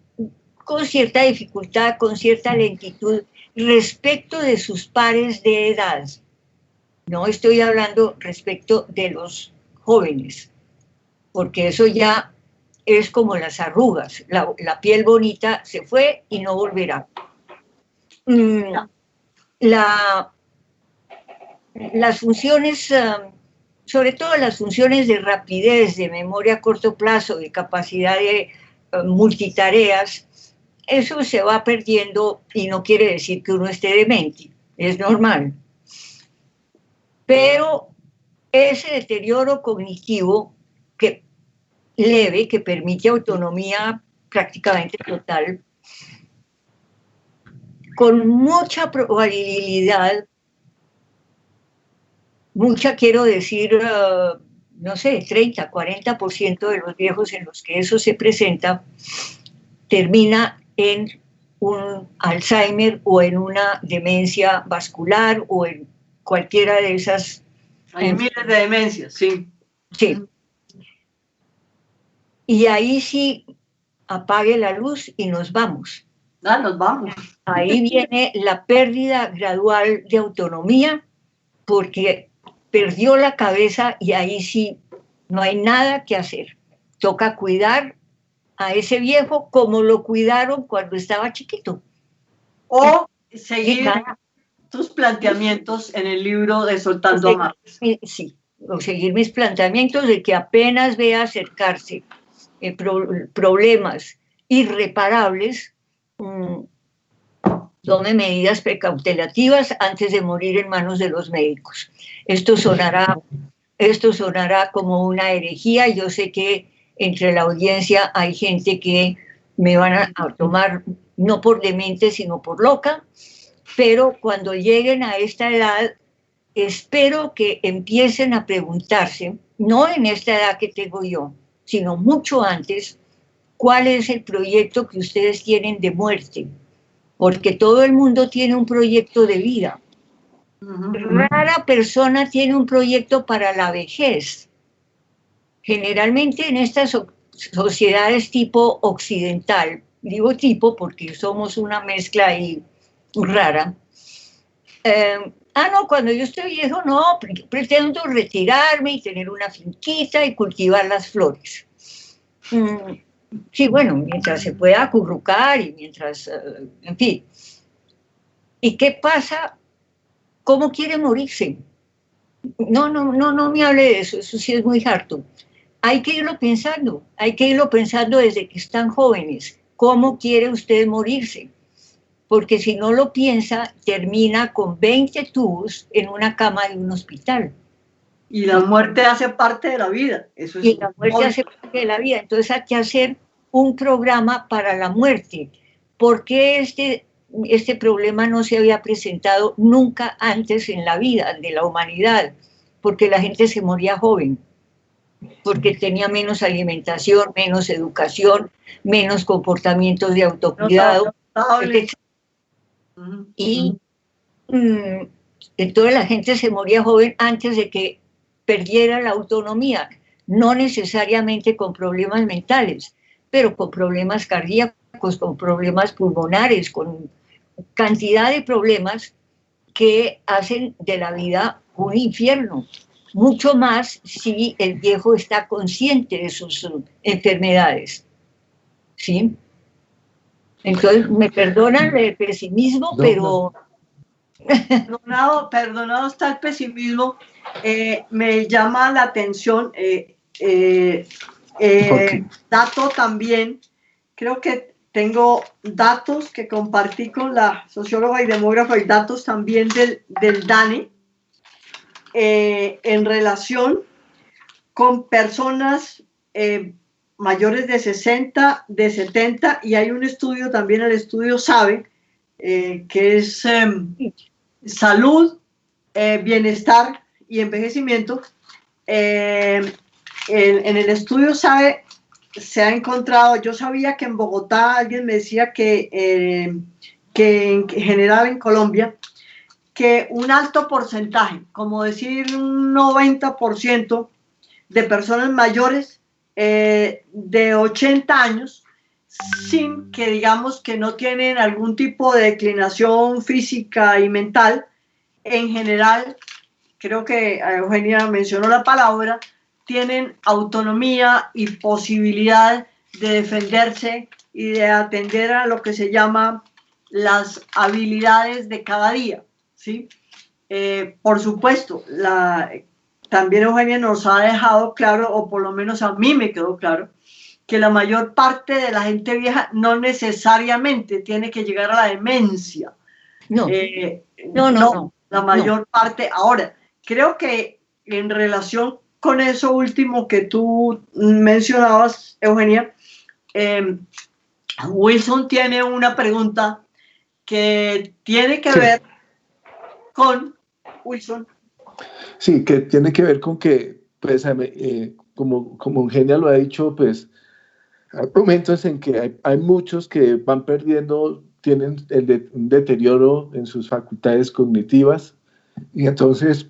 cierta dificultad, con cierta lentitud respecto de sus pares de edad. No estoy hablando respecto de los jóvenes, porque eso ya es como las arrugas, la piel bonita se fue y no volverá. Las funciones, sobre todo las funciones de rapidez, de memoria a corto plazo, de capacidad de multitareas, eso se va perdiendo y no quiere decir que uno esté demente, es normal. Pero ese deterioro cognitivo leve, que permite autonomía prácticamente total, con mucha probabilidad, mucha quiero decir, no sé, 30, 40% de los viejos en los que eso se presenta, termina en un Alzheimer o en una demencia vascular o en cualquiera de esas. Hay miles de demencias, sí. Sí. Y ahí sí, apague la luz y nos vamos. Ah, nos vamos. Ahí viene la pérdida gradual de autonomía, porque perdió la cabeza y ahí sí no hay nada que hacer. Toca cuidar a ese viejo como lo cuidaron cuando estaba chiquito. O seguir tus planteamientos en el libro de Soltando Amarras. Sí, o seguir mis planteamientos de que apenas vea acercarse problemas irreparables, tome medidas precautelativas antes de morir en manos de los médicos. Esto sonará como una herejía. Yo sé que entre la audiencia hay gente que me van a tomar no por demente, sino por loca, pero cuando lleguen a esta edad, espero que empiecen a preguntarse, no en esta edad que tengo yo, sino mucho antes, cuál es el proyecto que ustedes tienen de muerte, porque todo el mundo tiene un proyecto de vida. Rara persona tiene un proyecto para la vejez. Generalmente en estas sociedades tipo occidental, digo tipo porque somos una mezcla ahí rara, no, cuando yo estoy viejo, no, pretendo retirarme y tener una finquita y cultivar las flores. Sí, bueno, mientras se pueda acurrucar y mientras, en fin. ¿Y qué pasa? ¿Cómo quiere morirse? No me hable de eso sí es muy harto. Hay que irlo pensando desde que están jóvenes. ¿Cómo quiere usted morirse? porque si no lo piensa, termina con 20 tubos en una cama de un hospital. Y la muerte hace parte de la vida. Eso es Y la muerte hace parte de la vida. Entonces hay que hacer un programa para la muerte. ¿Por qué este problema no se había presentado nunca antes en la vida de la humanidad? Porque la gente se moría joven, porque tenía menos alimentación, menos educación, menos comportamientos de autocuidado. Y entonces la gente se moría joven antes de que perdiera la autonomía, no necesariamente con problemas mentales, pero con problemas cardíacos, con problemas pulmonares, con cantidad de problemas que hacen de la vida un infierno, mucho más si el viejo está consciente de sus enfermedades, ¿sí? Entonces, me perdonan el pesimismo, no, pero... Perdonado está el pesimismo. Me llama la atención, dato también, creo que tengo datos que compartí con la socióloga y demógrafa y datos también del DANE en relación con personas mayores de 60, de 70, y hay un estudio también, el estudio SABE, que es salud, bienestar y envejecimiento. En el estudio SABE se ha encontrado, yo sabía que en Bogotá, alguien me decía que en general en Colombia, que un alto porcentaje, como decir un 90% de personas mayores de 80 años, sin que digamos que no tienen algún tipo de declinación física y mental, en general, creo que Eugenia mencionó la palabra, tienen autonomía y posibilidad de defenderse y de atender a lo que se llama las habilidades de cada día, ¿sí? Por supuesto, también Eugenia nos ha dejado claro, o por lo menos a mí me quedó claro, que la mayor parte de la gente vieja no necesariamente tiene que llegar a la demencia. No, la mayor parte. Ahora, creo que en relación con eso último que tú mencionabas, Eugenia, Wilson tiene una pregunta que tiene que ver con Wilson. Sí, que tiene que ver con que, pues, como Eugenia lo ha dicho, pues, hay momentos en que hay muchos que van perdiendo, tienen un deterioro en sus facultades cognitivas, y entonces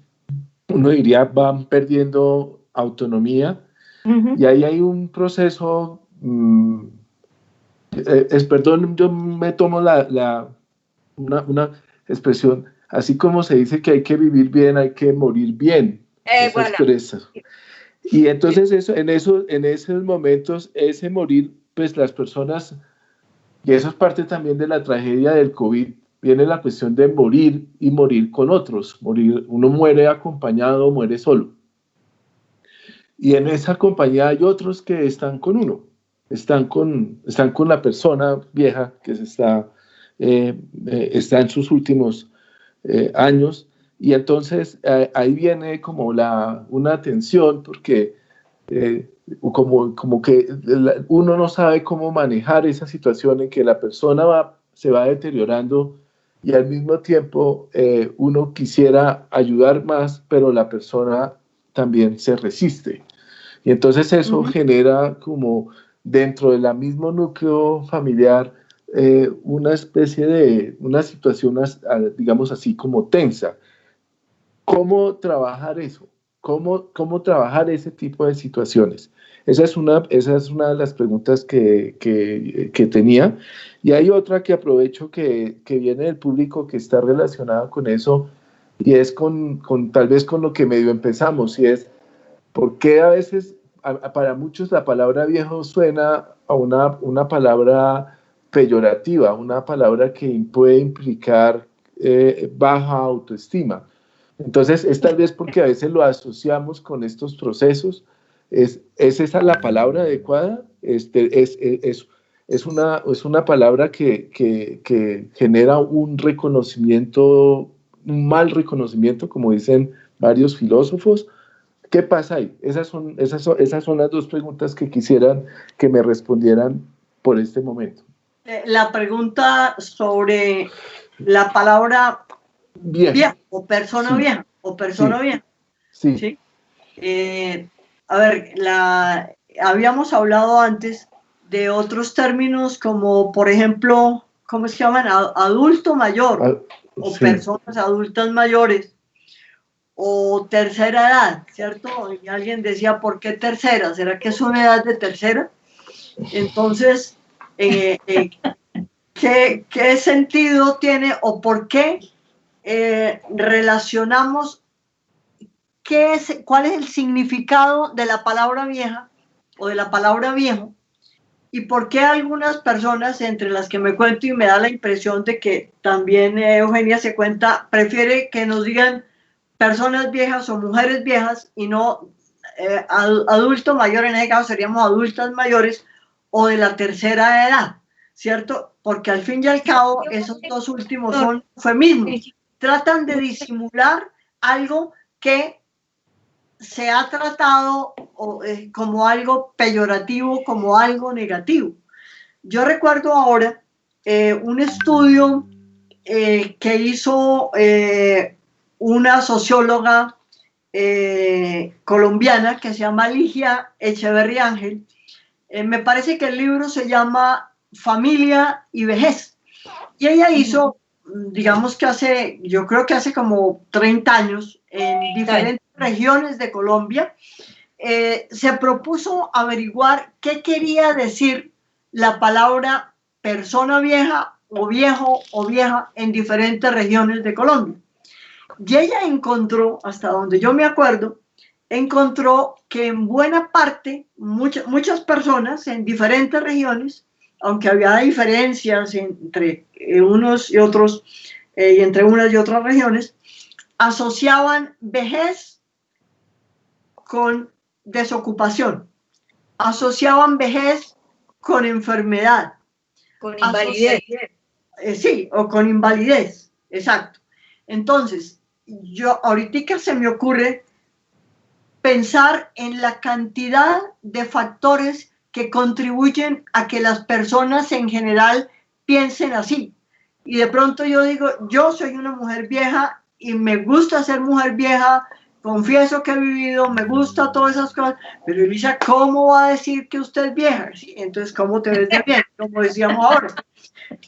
uno diría van perdiendo autonomía, y ahí hay un proceso, perdón, yo me tomo una expresión, así como se dice que hay que vivir bien, hay que morir bien. Voilà. Y entonces en esos momentos, ese morir, pues las personas, y eso es parte también de la tragedia del COVID, viene la cuestión de morir y morir con otros. Uno muere acompañado, muere solo. Y en esa compañía hay otros que están con uno, están con la persona vieja que está en sus últimos años. Y entonces ahí viene como una tensión, porque como que uno no sabe cómo manejar esa situación en que la persona se va deteriorando, y al mismo tiempo uno quisiera ayudar más, pero la persona también se resiste. Y entonces eso genera como dentro del mismo núcleo familiar una especie de una situación, digamos así, como tensa. ¿Cómo trabajar eso? ¿Cómo trabajar ese tipo de situaciones? Esa es una de las preguntas que tenía. Y hay otra que aprovecho que viene del público, que está relacionada con eso, y es tal vez con lo que medio empezamos, y es ¿por qué a veces para muchos la palabra viejo suena a una palabra peyorativa, una palabra que puede implicar baja autoestima? Entonces es tal vez porque a veces lo asociamos con estos procesos. ¿Es esa la palabra adecuada? ¿Es es una palabra que genera un reconocimiento, un mal reconocimiento, como dicen varios filósofos. ¿Qué pasa ahí? Esas son las dos preguntas que quisieran que me respondieran por este momento. La pregunta sobre la palabra vieja o persona sí. vieja o persona sí. vieja. Sí. ¿Sí? A ver, habíamos hablado antes de otros términos como, por ejemplo, ¿cómo se llaman? Adulto mayor o sí. personas adultas mayores o tercera edad, ¿cierto? Y alguien decía, ¿por qué tercera? ¿Será que es una edad de tercera? Entonces, ¿qué sentido tiene o por qué relacionamos cuál es el significado de la palabra vieja o de la palabra viejo y por qué algunas personas, entre las que me cuento y me da la impresión de que también Eugenia se cuenta, prefiere que nos digan personas viejas o mujeres viejas y no adulto mayor, en ese caso seríamos adultas mayores o de la tercera edad, ¿cierto? Porque al fin y al cabo esos dos últimos son eufemismos, tratan de disimular algo que se ha tratado como algo peyorativo, como algo negativo. Yo recuerdo ahora un estudio que hizo una socióloga colombiana que se llama Ligia Echeverry Ángel. Me parece que el libro se llama Familia y Vejez. Y ella hizo, digamos que yo creo que hace como 30 años, en diferentes regiones de Colombia, se propuso averiguar qué quería decir la palabra persona vieja o viejo o vieja en diferentes regiones de Colombia. Y ella encontró, hasta donde yo me acuerdo, encontró que en buena parte, muchas personas en diferentes regiones, aunque había diferencias entre unos y otros, y entre unas y otras regiones, asociaban vejez con desocupación, asociaban vejez con enfermedad, con invalidez. Sí, o con invalidez, exacto. Entonces, yo ahorita se me ocurre pensar en la cantidad de factores que contribuyen a que las personas en general piensen así. Y de pronto yo digo, yo soy una mujer vieja y me gusta ser mujer vieja, confieso que he vivido, me gusta todas esas cosas, pero Elisa, ¿cómo va a decir que usted es vieja? ¿Sí? Entonces, ¿cómo te ves de bien? Como decíamos ahora,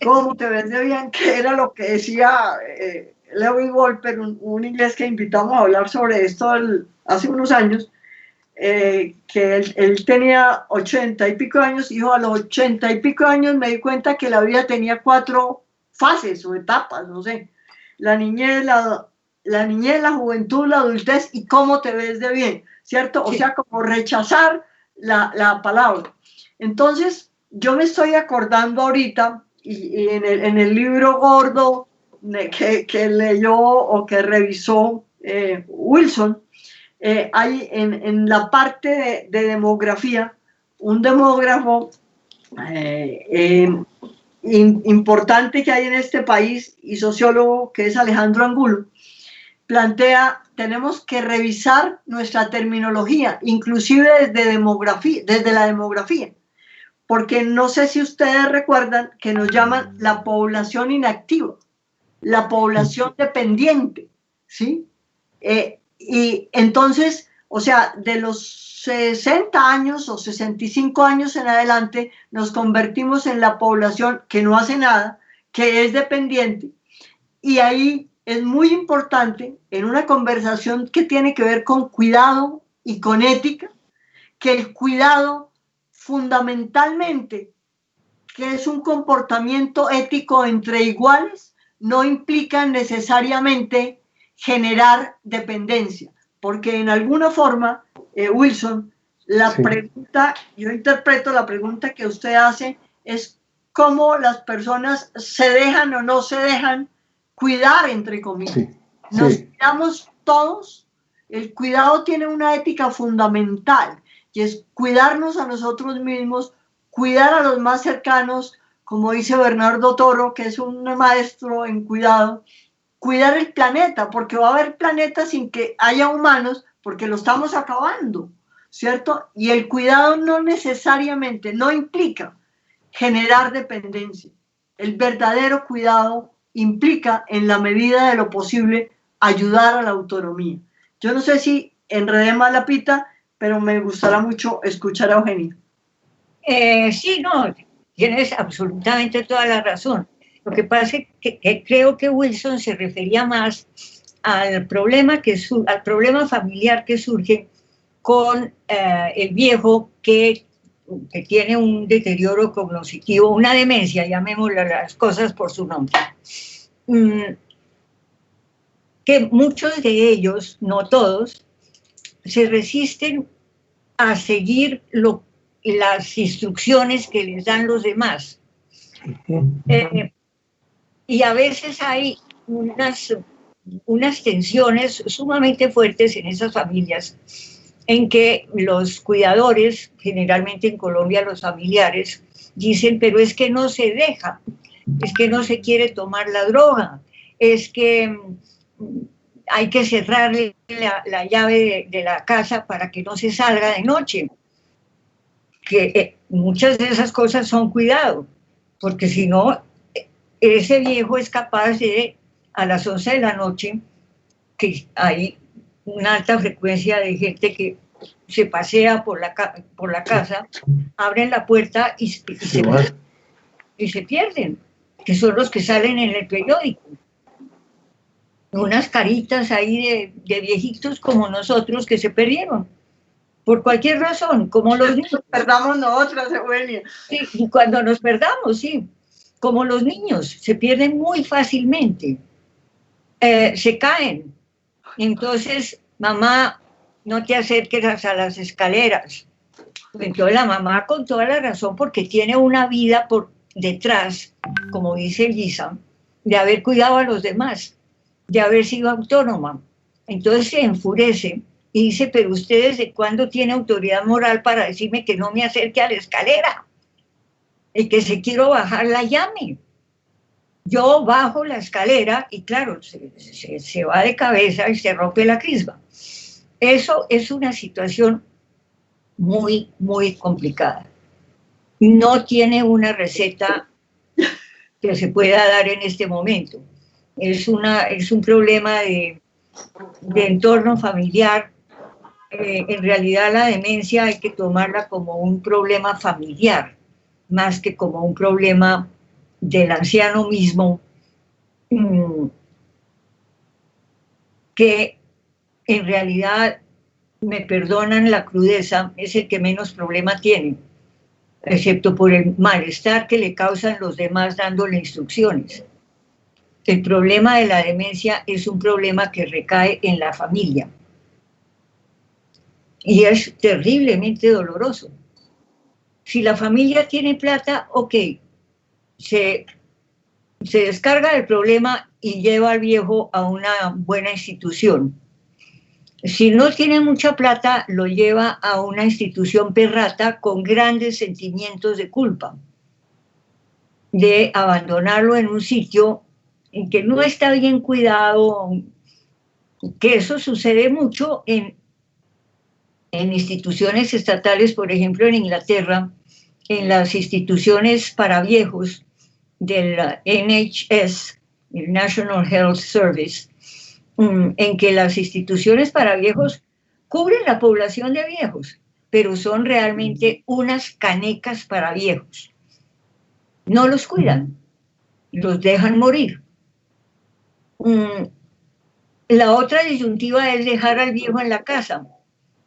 ¿cómo te ves de bien? Que era lo que decía Lewis Wolper, un inglés que invitamos a hablar sobre esto hace unos años, que él tenía 80 y pico años, dijo, a los 80 y pico años me di cuenta que la vida tenía 4 fases o etapas, no sé, la niñez, la juventud, la adultez y cómo te ves de bien, ¿cierto? O sea, como rechazar la palabra. Entonces, yo me estoy acordando ahorita, y en el libro gordo que leyó o que revisó Wilson, hay en la parte de demografía, un demógrafo importante que hay en este país y sociólogo que es Alejandro Angulo, plantea, tenemos que revisar nuestra terminología, inclusive desde la demografía, porque no sé si ustedes recuerdan que nos llaman la población inactiva, la población dependiente, ¿sí? Y entonces, o sea, de los 60 años o 65 años en adelante, nos convertimos en la población que no hace nada, que es dependiente. Y ahí es muy importante, en una conversación que tiene que ver con cuidado y con ética, que el cuidado fundamentalmente, que es un comportamiento ético entre iguales, no implica necesariamente generar dependencia, porque en alguna forma, Wilson, la pregunta, yo interpreto la pregunta que usted hace es cómo las personas se dejan o no se dejan cuidar, entre comillas. Nos cuidamos todos, el cuidado tiene una ética fundamental y es cuidarnos a nosotros mismos, cuidar a los más cercanos, como dice Bernardo Toro, que es un maestro en cuidado, cuidar el planeta, porque va a haber planetas sin que haya humanos, porque lo estamos acabando, ¿cierto? Y el cuidado no necesariamente, no implica generar dependencia. El verdadero cuidado implica, en la medida de lo posible, ayudar a la autonomía. Yo no sé si enredé más la pita, pero me gustará mucho escuchar a Eugenia. Sí, no, tienes absolutamente toda la razón. Lo que pasa es que creo que Wilson se refería más al problema, al problema familiar que surge con el viejo que tiene un deterioro cognitivo, una demencia, llamémosle las cosas por su nombre. Que muchos de ellos, no todos, se resisten a seguir las instrucciones que les dan los demás. Y a veces hay unas tensiones sumamente fuertes en esas familias, en que los cuidadores, generalmente en Colombia los familiares, dicen, pero es que no se deja, es que no se quiere tomar la droga, es que hay que cerrarle la llave de la casa para que no se salga de noche. Que muchas de esas cosas son cuidado, porque si no, ese viejo es capaz de, a las 11 de la noche, que hay una alta frecuencia de gente que se pasea por la casa, abren la puerta y se pierden, que son los que salen en el periódico. Unas caritas ahí de viejitos como nosotros que se perdieron, por cualquier razón, como los niños. Perdamos nosotras, Eugenia. Sí, y cuando nos perdamos, sí, como los niños, se pierden muy fácilmente, se caen. Entonces, mamá, no te acerques a las escaleras. Entonces la mamá, con toda la razón, porque tiene una vida por detrás, como dice Lisa, de haber cuidado a los demás, de haber sido autónoma. Entonces se enfurece y dice, pero usted ¿desde cuándo tiene autoridad moral para decirme que no me acerque a la escalera? El que se quiero bajar la llame. Yo bajo la escalera y claro, se va de cabeza y se rompe la crisma. Eso es una situación muy, muy complicada. No tiene una receta que se pueda dar en este momento. Es un problema de entorno familiar. En realidad la demencia hay que tomarla como un problema familiar, más que como un problema del anciano mismo, que en realidad, me perdonan la crudeza, es el que menos problema tiene, excepto por el malestar que le causan los demás dándole instrucciones. El problema de la demencia es un problema que recae en la familia. Y es terriblemente doloroso. Si la familia tiene plata, ok, se descarga del problema y lleva al viejo a una buena institución. Si no tiene mucha plata, lo lleva a una institución perrata con grandes sentimientos de culpa, de abandonarlo en un sitio en que no está bien cuidado, que eso sucede mucho en instituciones estatales, por ejemplo en Inglaterra, en las instituciones para viejos del NHS, el National Health Service, en que las instituciones para viejos cubren la población de viejos, pero son realmente unas canecas para viejos. No los cuidan, los dejan morir. La otra disyuntiva es dejar al viejo en la casa,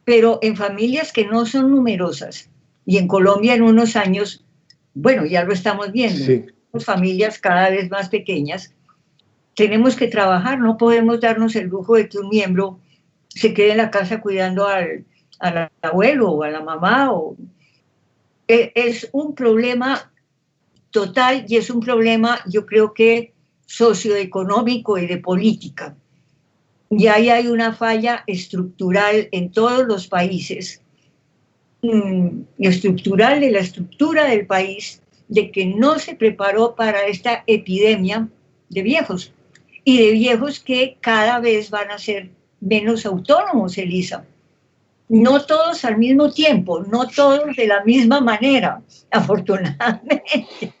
pero en familias que no son numerosas, y en Colombia en unos años, bueno, ya lo estamos viendo, sí. Familias cada vez más pequeñas, tenemos que trabajar, no podemos darnos el lujo de que un miembro se quede en la casa cuidando al abuelo o a la mamá. Es un problema total y es un problema, yo creo que socioeconómico y de política. Y ahí hay una falla estructural en todos los países estructural de la estructura del país, de que no se preparó para esta epidemia de viejos, y de viejos que cada vez van a ser menos autónomos, Elisa. No todos al mismo tiempo, no todos de la misma manera, afortunadamente.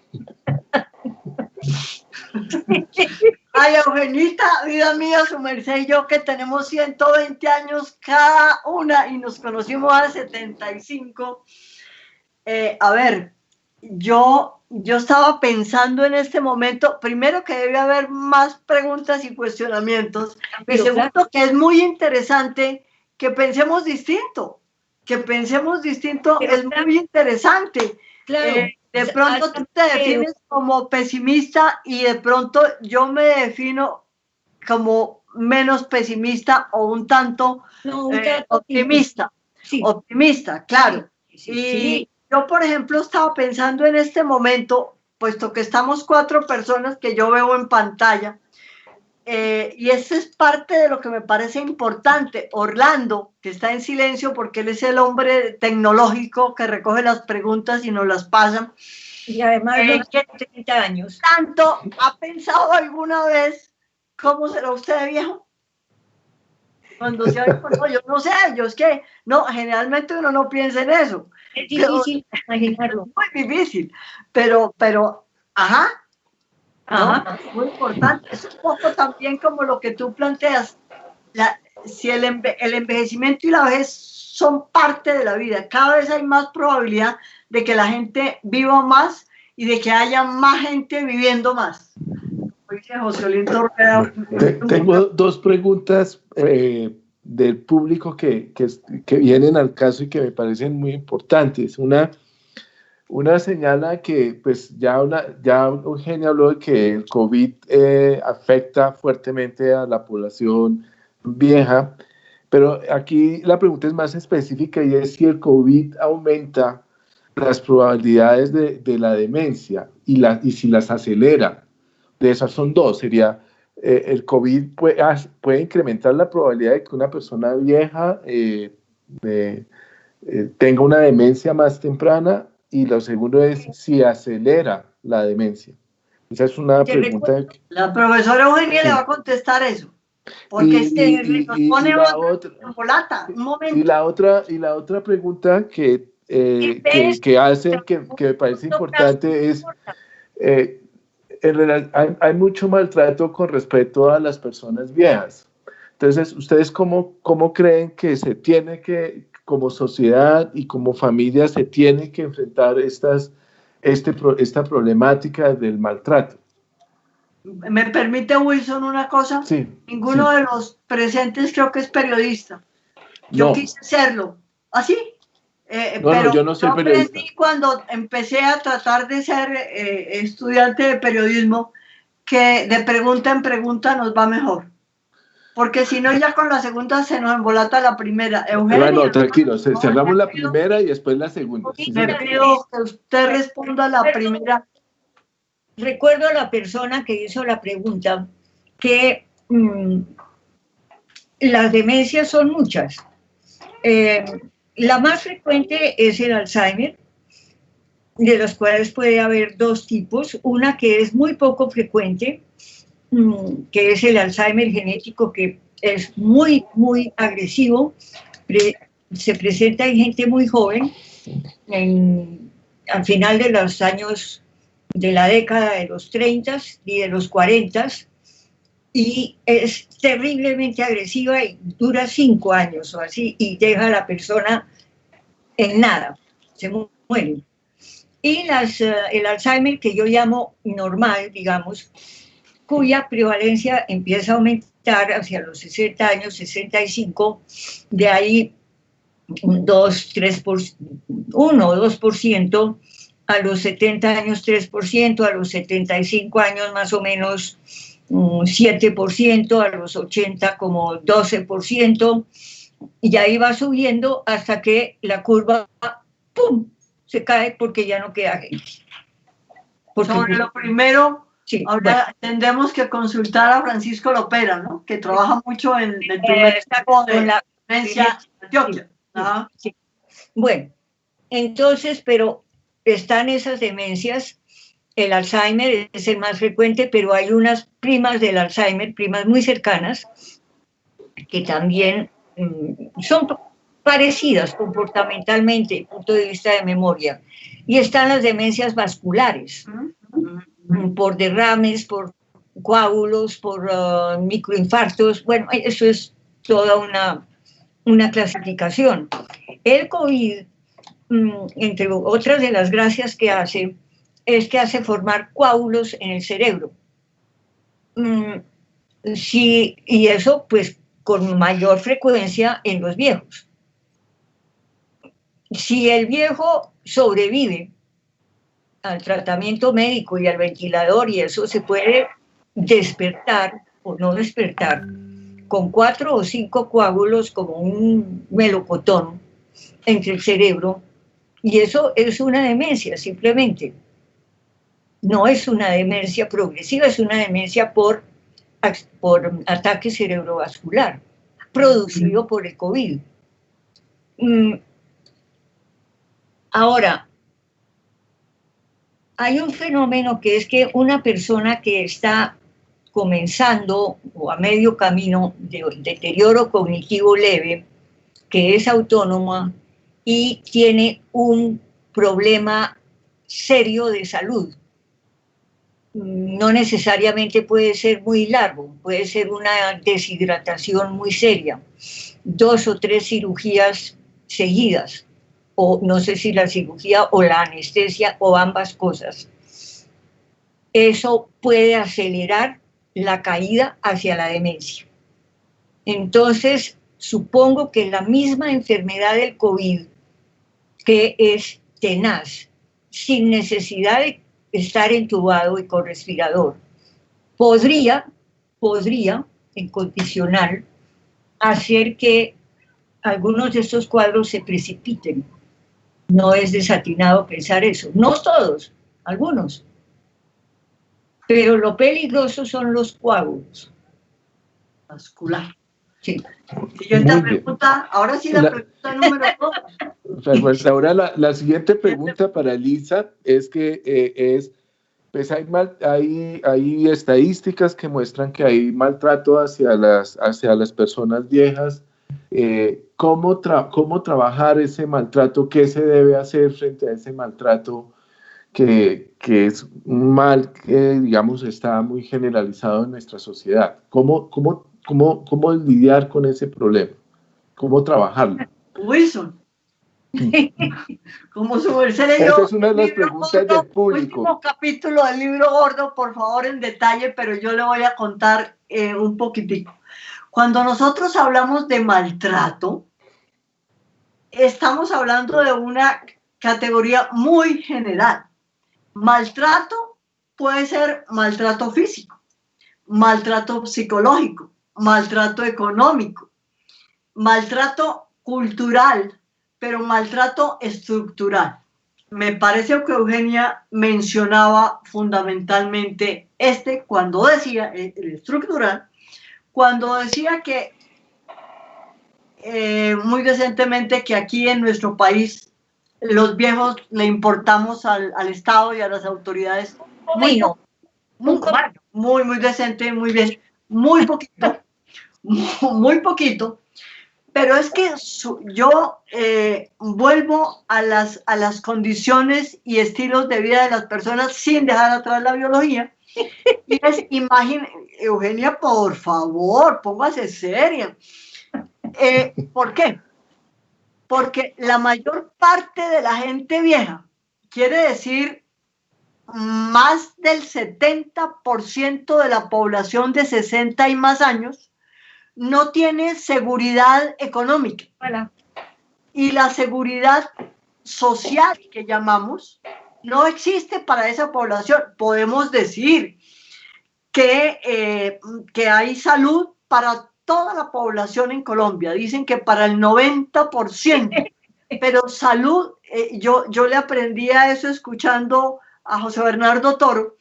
Ay, Eugenita, vida mía, su merced y yo que tenemos 120 años cada una y nos conocimos hace 75. A ver, yo estaba pensando en este momento, primero que debe haber más preguntas y cuestionamientos, y segundo claro, que es muy interesante que pensemos distinto, pero es claro, muy interesante. Claro. De pronto tú te defines como pesimista y de pronto yo me defino como menos pesimista o un tanto optimista. Sí. Optimista, claro. Sí, y yo, por ejemplo, estaba pensando en este momento, puesto que estamos 4 personas que yo veo en pantalla, y eso es parte de lo que me parece importante. Orlando, que está en silencio porque él es el hombre tecnológico que recoge las preguntas y nos las pasa. Y además que 30 años. ¿Tanto ha pensado alguna vez cómo será usted de viejo? Cuando se oye, no, yo no sé, yo es que, no, generalmente uno no piensa en eso. Es difícil imaginarlo. Muy difícil, pero, ajá. ¿No? Muy importante, es un poco también como lo que tú planteas, si el envejecimiento y la vejez son parte de la vida, cada vez hay más probabilidad de que la gente viva más y de que haya más gente viviendo más. Dice José Olinto Rueda. Tengo 2 preguntas del público que vienen al caso y que me parecen muy importantes. Una señala que, pues, ya Eugenia habló de que el COVID afecta fuertemente a la población vieja, pero aquí la pregunta es más específica y es si el COVID aumenta las probabilidades de la demencia y si las acelera. De esas son 2, sería el COVID puede incrementar la probabilidad de que una persona vieja tenga una demencia más temprana, y lo segundo es si acelera la demencia. Esa es una pregunta. La profesora Eugenia le va a contestar eso. Porque nos pone la otra, un momento. Y la otra pregunta que hacen, que me parece importante, es en realidad hay mucho maltrato con respecto a las personas viejas. Entonces, ¿ustedes cómo creen que se tiene que, como sociedad y como familia, se tiene que enfrentar esta problemática del maltrato? ¿Me permite, Wilson, una cosa? Sí. Ninguno de los presentes creo que es periodista. Yo quise serlo. ¿Ah, sí? Pero yo no soy periodista. Aprendí cuando empecé a tratar de ser estudiante de periodismo que de pregunta en pregunta nos va mejor. Porque si no, ya con la segunda se nos embolata la primera. Eugenia. No, tranquilo, cerramos la primera y después la segunda. Sí, me pido que usted responda a la primera. Recuerdo a la persona que hizo la pregunta que las demencias son muchas. La más frecuente es el Alzheimer, de los cuales puede haber 2 tipos. Una que es muy poco frecuente, que es el Alzheimer genético, que es muy, muy agresivo. Se presenta en gente muy joven, al final de los años de la década de los 30 y de los 40, y es terriblemente agresiva y dura 5 años o así, y deja a la persona en nada, se muere. Y el Alzheimer, que yo llamo normal, digamos, cuya prevalencia empieza a aumentar hacia los 60 años, 65, de ahí 1 o 2%, a los 70 años 3%, a los 75 años más o menos 7%, a los 80 como 12%, y ahí va subiendo hasta que la curva, ¡pum!, se cae porque ya no queda gente. Sobre lo primero, sí, ahora tendremos que consultar a Francisco Lopera, ¿no? Que trabaja mucho en el primer etapa de la demencia Antioquia. Sí. Bueno, Entonces, pero están esas demencias. El Alzheimer es el más frecuente, pero hay unas primas del Alzheimer, primas muy cercanas, que también son parecidas comportamentalmente, desde el punto de vista de memoria. Y están las demencias vasculares, por derrames, por coágulos, por microinfartos. Bueno, eso es toda una clasificación. El COVID, entre otras de las gracias que hace, es que hace formar coágulos en el cerebro. Sí, y eso pues con mayor frecuencia en los viejos. Si el viejo sobrevive al tratamiento médico y al ventilador y eso, se puede despertar o no despertar con 4 o 5 coágulos como un melocotón entre el cerebro, y eso es una demencia simplemente. No es una demencia progresiva, es una demencia por ataque cerebrovascular producido por el COVID. Ahora, hay un fenómeno que es que una persona que está comenzando o a medio camino de deterioro cognitivo leve, que es autónoma y tiene un problema serio de salud, no necesariamente puede ser muy largo, puede ser una deshidratación muy seria, 2 o 3 cirugías seguidas, o no sé si la cirugía o la anestesia o ambas cosas. Eso puede acelerar la caída hacia la demencia. Entonces, supongo que la misma enfermedad del COVID, que es tenaz, sin necesidad de estar entubado y con respirador, podría, en condicional, hacer que algunos de estos cuadros se precipiten. No es desatinado pensar eso. No todos, algunos. Pero lo peligroso son los coágulos. Vascular. Sí. Siguiente pregunta. Ahora sí la pregunta número 2. Pues ahora la siguiente pregunta para Lisa es que pues hay estadísticas que muestran que hay maltrato hacia las personas viejas. ¿Cómo trabajar ese maltrato? ¿Qué se debe hacer frente a ese maltrato que es un mal que, digamos, está muy generalizado en nuestra sociedad? ¿Cómo lidiar con ese problema? ¿Cómo trabajarlo? Wilson. Como su merced leyó. Esa es una de las preguntas del público. Último capítulo del libro gordo, por favor, en detalle, pero yo le voy a contar un poquitico. Cuando nosotros hablamos de maltrato, estamos hablando de una categoría muy general. Maltrato puede ser maltrato físico, maltrato psicológico, maltrato económico, maltrato cultural, pero maltrato estructural. Me parece que Eugenia mencionaba fundamentalmente cuando decía el estructural, cuando decía que muy decentemente que aquí en nuestro país los viejos le importamos al Estado y a las autoridades muy decente, muy bien, muy poquito, pero es que yo vuelvo a las condiciones y estilos de vida de las personas sin dejar atrás la biología. Y Eugenia, por favor, póngase seria. ¿Por qué? Porque la mayor parte de la gente vieja, quiere decir más del 70% de la población de 60 y más años, no tiene seguridad económica. Voilà. Y la seguridad social que llamamos no existe para esa población. Podemos decir que hay salud para toda la población en Colombia. Dicen que para el 90%, pero salud, yo le aprendí a eso escuchando a José Bernardo Toro,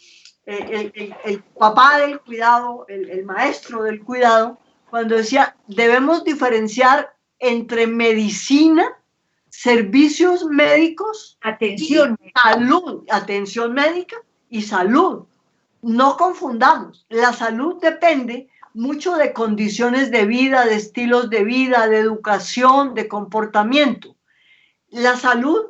el papá del cuidado, el maestro del cuidado, cuando decía, debemos diferenciar entre medicina servicios médicos, Atención. salud, atención médica y salud. No confundamos, la salud depende mucho de condiciones de vida, de estilos de vida, de educación, de comportamiento. La salud,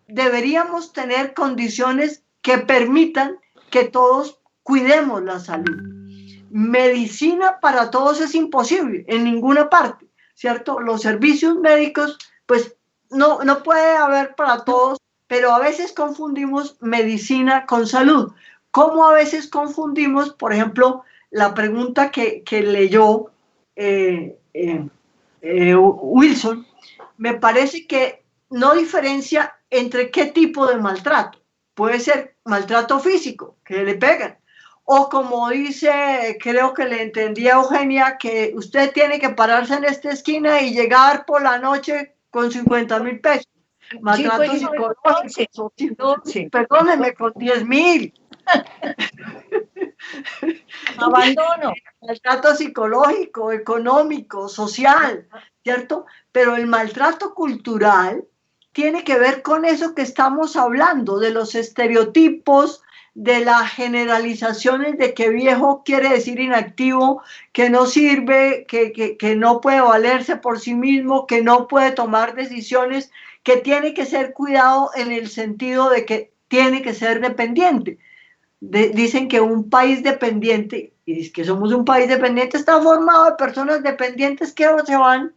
deberíamos tener condiciones que permitan que todos cuidemos la salud. Medicina para todos es imposible en ninguna parte, ¿cierto? Los servicios médicos, pues no puede haber para todos, pero a veces confundimos medicina con salud. ¿Cómo a veces confundimos, por ejemplo, la pregunta que leyó Wilson? Me parece que no diferencia entre qué tipo de maltrato. Puede ser maltrato físico, que le pegan, o como dice, creo que le entendí a Eugenia, que usted tiene que pararse en esta esquina y llegar por la noche con 50.000 pesos. Maltrato psicológico, perdónenme, con 10.000. Abandono. Maltrato psicológico, económico, social, ¿cierto? Pero el maltrato cultural tiene que ver con eso que estamos hablando, de los estereotipos, de las generalizaciones de que viejo quiere decir inactivo, que no sirve, que no puede valerse por sí mismo, que no puede tomar decisiones, que tiene que ser cuidado en el sentido de que tiene que ser dependiente. Dicen que un país dependiente, y es que somos un país dependiente, está formado de personas dependientes que se van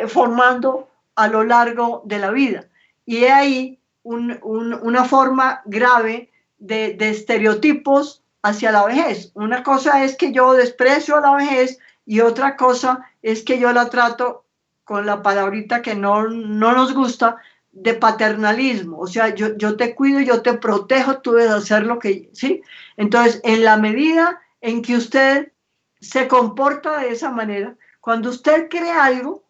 formando a lo largo de la vida. Y hay ahí una forma grave de estereotipos hacia la vejez. Una cosa es que yo desprecio a la vejez y otra cosa es que yo la trato con la palabrita que no nos gusta, de paternalismo. O sea, yo te cuido, yo te protejo, tú debes hacer lo que... ¿sí? Entonces, en la medida en que usted se comporta de esa manera, cuando usted cree algo,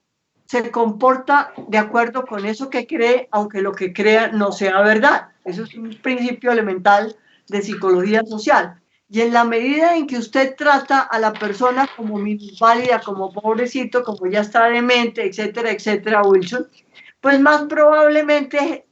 se comporta de acuerdo con eso que cree, aunque lo que crea no sea verdad. Eso es un principio elemental de psicología social. Y en la medida en que usted trata a la persona como minusválida, como pobrecito, como ya está demente, etcétera, etcétera, Wilson, pues más probablemente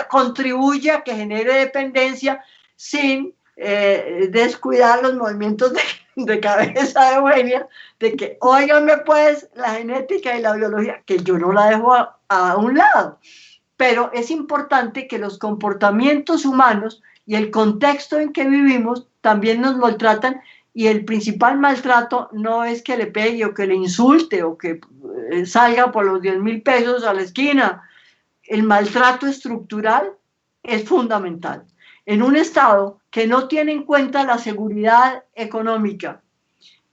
contribuye a que genere dependencia sin descuidar los movimientos de cabeza de Eugenia, de que, óigame pues, la genética y la biología, que yo no la dejo a un lado. Pero es importante que los comportamientos humanos y el contexto en que vivimos también nos maltratan, y el principal maltrato no es que le pegue o que le insulte o que salga por los 10.000 pesos a la esquina. El maltrato estructural es fundamental. En un Estado que no tiene en cuenta la seguridad económica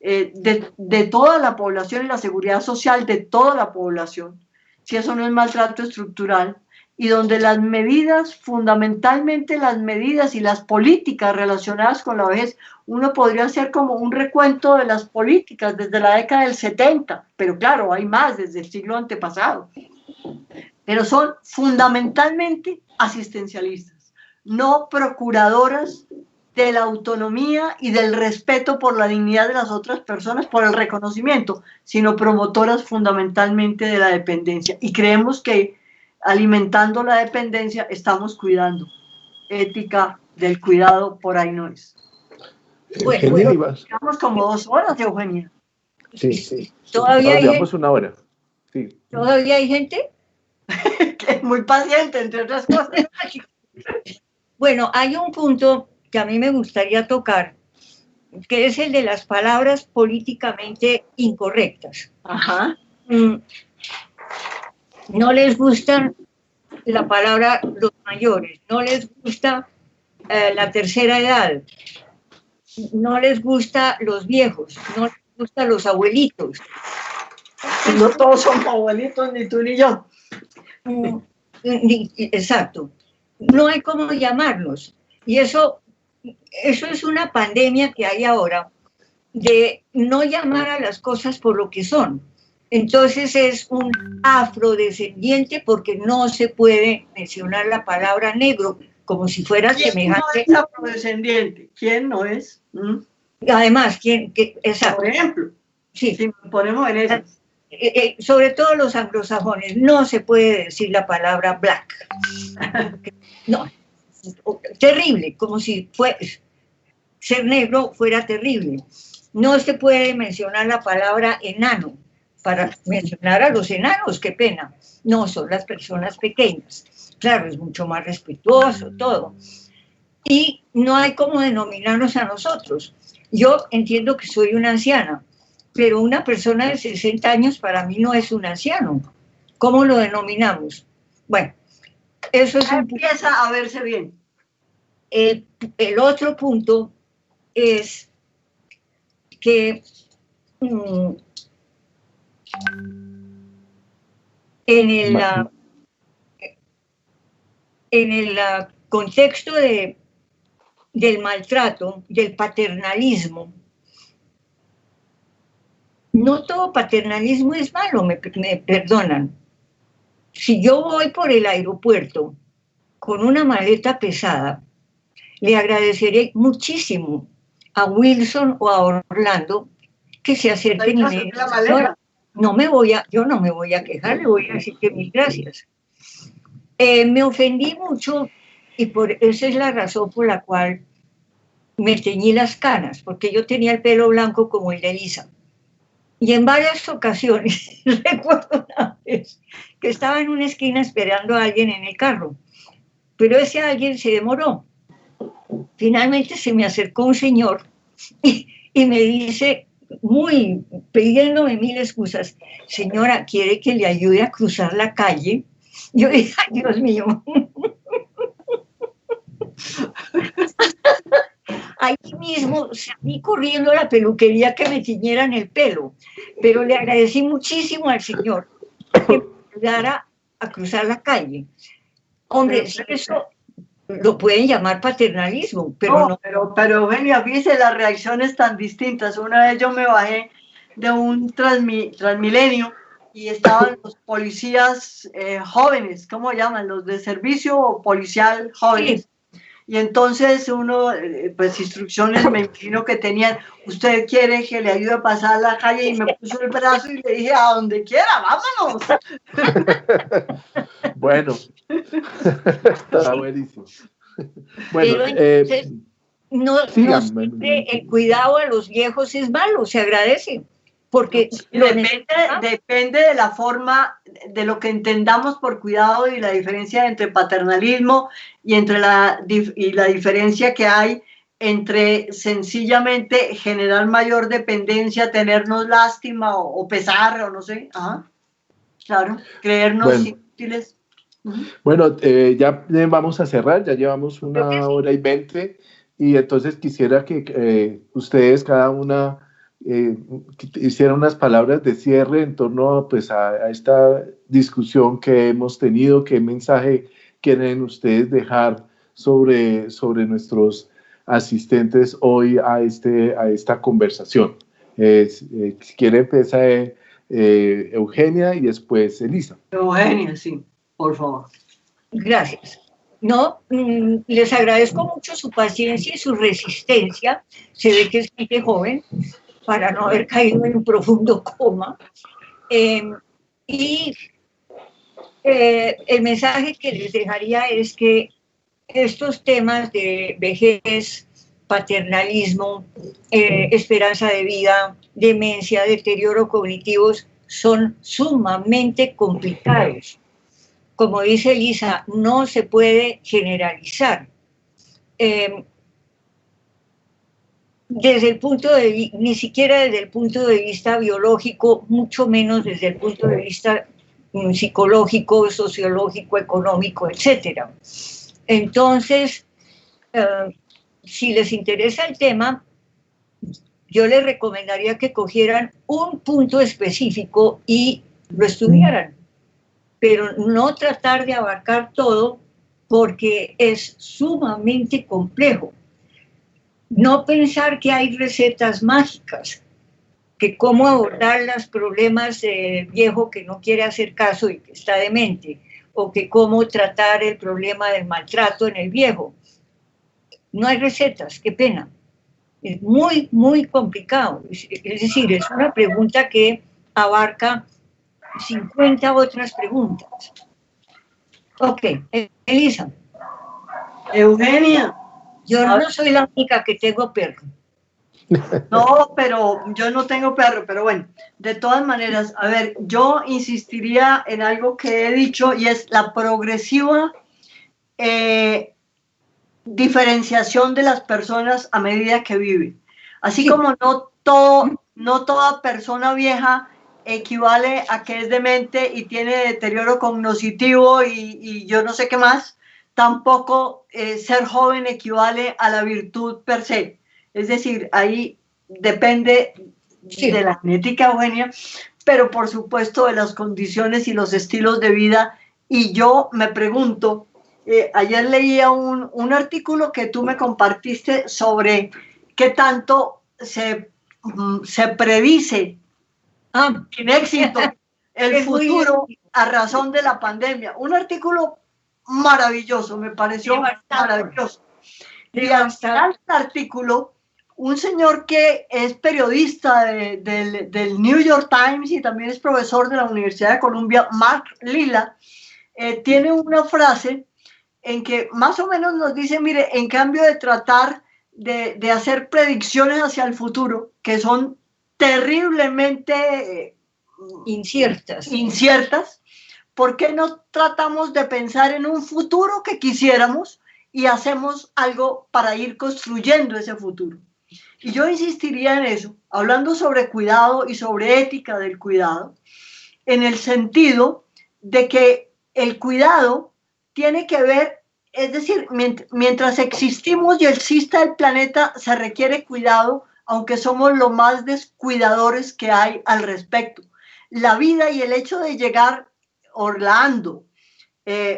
de toda la población y la seguridad social de toda la población, si eso no es maltrato estructural, y donde las medidas, fundamentalmente las medidas y las políticas relacionadas con la vejez, uno podría hacer como un recuento de las políticas desde la década del 70, pero claro, hay más desde el siglo antepasado, pero son fundamentalmente asistencialistas, no procuradoras de la autonomía y del respeto por la dignidad de las otras personas, por el reconocimiento, sino promotoras fundamentalmente de la dependencia. Y creemos que alimentando la dependencia estamos cuidando. Ética del cuidado por ahí no es. Bueno, llevamos como 2 horas, Eugenia. Sí. ¿Todavía hay llevamos una hora. Sí. ¿Todavía hay gente? Que es muy paciente, entre otras cosas. Bueno, hay un punto que a mí me gustaría tocar, que es el de las palabras políticamente incorrectas. Ajá. No les gusta la palabra los mayores, no les gusta la tercera edad, no les gusta los viejos, no les gusta los abuelitos. No todos somos abuelitos, ni tú ni yo. Exacto. No hay cómo llamarlos. Y eso es una pandemia que hay ahora de no llamar a las cosas por lo que son. Entonces es un afrodescendiente porque no se puede mencionar la palabra negro como si fuera semejante. ¿Quién no es afrodescendiente? ¿Quién no es? Además, exacto. Por ejemplo, sí. si nos ponemos en eso. sobre todo los anglosajones, no se puede decir la palabra black. No, terrible, como si ser negro fuera terrible. No se puede mencionar la palabra enano para mencionar a los enanos, qué pena. No, son las personas pequeñas. Claro, es mucho más respetuoso todo. Y no hay cómo denominarnos a nosotros. Yo entiendo que soy una anciana, pero una persona de 60 años para mí no es un anciano. ¿Cómo lo denominamos? Bueno, eso es empieza a verse bien. El otro punto es que en el contexto del maltrato, del paternalismo, no todo paternalismo es malo, me perdonan. Si yo voy por el aeropuerto con una maleta pesada, le agradeceré muchísimo a Wilson o a Orlando que se acerquen y me digan, señora, yo no me voy a quejar, le voy a decir que mil gracias. Me ofendí mucho y esa es la razón por la cual me teñí las canas, porque yo tenía el pelo blanco como el de Elisa. Y en varias ocasiones, recuerdo una vez, que estaba en una esquina esperando a alguien en el carro, pero ese alguien se demoró. Finalmente se me acercó un señor y me dice, pidiéndome mil excusas, señora, ¿quiere que le ayude a cruzar la calle? Yo dije, ay, Dios mío. Ahí mismo salí corriendo a la peluquería que me tiñeran el pelo, pero le agradecí muchísimo al señor que me ayudara a cruzar la calle. Hombre, eso lo pueden llamar paternalismo, pero no. Pero Eugenia, fíjese las reacciones tan distintas. Una vez yo me bajé de un Transmilenio y estaban los policías jóvenes, ¿cómo llaman? Los de servicio policial jóvenes. Sí. Y entonces uno, pues instrucciones me imagino que tenían, usted quiere que le ayude a pasar la calle, y me puso el brazo y le dije, a donde quiera, vámonos. Bueno, está buenísimo. Bueno, entonces, no siempre el cuidado a los viejos es malo, se agradece. Porque depende de la forma, de lo que entendamos por cuidado y la diferencia entre paternalismo y entre la diferencia que hay entre sencillamente generar mayor dependencia, tenernos lástima o pesar o no sé, claro, creernos inútiles. Bueno, ya vamos a cerrar, ya llevamos 1:20 y entonces quisiera que ustedes cada una hiciera unas palabras de cierre en torno pues, a esta discusión que hemos tenido. ¿Qué mensaje quieren ustedes dejar sobre nuestros asistentes hoy a esta conversación? Si quiere empezar Eugenia y después Elisa. Eugenia, sí, por favor. Gracias. No, les agradezco mucho su paciencia y su resistencia. Se ve que es gente joven, para no haber caído en un profundo coma. El mensaje que les dejaría es que estos temas de vejez, paternalismo, esperanza de vida, demencia, deterioro cognitivos, son sumamente complicados. Como dice Elisa, no se puede generalizar. Ni siquiera desde el punto de vista biológico, mucho menos desde el punto de vista psicológico, sociológico, económico, etc. Entonces, si les interesa el tema, yo les recomendaría que cogieran un punto específico y lo estudiaran, pero no tratar de abarcar todo porque es sumamente complejo. No pensar que hay recetas mágicas, que cómo abordar los problemas del viejo que no quiere hacer caso y que está demente, o que cómo tratar el problema del maltrato en el viejo. No hay recetas, qué pena. Es muy, muy complicado. Es decir, es una pregunta que abarca 50 otras preguntas. Ok, Elisa. Eugenia. Yo no soy la única que tengo perro. No, pero yo no tengo perro, pero bueno, de todas maneras, a ver, yo insistiría en algo que he dicho y es la progresiva diferenciación de las personas a medida que viven. Así sí. Como no toda persona vieja equivale a que es demente y tiene deterioro cognitivo y yo no sé qué más, tampoco ser joven equivale a la virtud per se. Es decir, ahí depende sí. de la genética, Eugenia, pero por supuesto de las condiciones y los estilos de vida. Y yo me pregunto, ayer leía un artículo que tú me compartiste sobre qué tanto se predice sin éxito el futuro a razón de la pandemia. Un artículo maravilloso, me pareció maravilloso. Y al final del artículo, un señor que es periodista del New York Times y también es profesor de la Universidad de Columbia, Mark Lilla, tiene una frase en que más o menos nos dice, mire, en cambio de tratar de hacer predicciones hacia el futuro, que son terriblemente inciertas, ¿por qué no tratamos de pensar en un futuro que quisiéramos y hacemos algo para ir construyendo ese futuro? Y yo insistiría en eso, hablando sobre cuidado y sobre ética del cuidado, en el sentido de que el cuidado tiene que ver, es decir, mientras existimos y exista el planeta, se requiere cuidado, aunque somos los más descuidadores que hay al respecto. La vida y el hecho de llegar Orlando,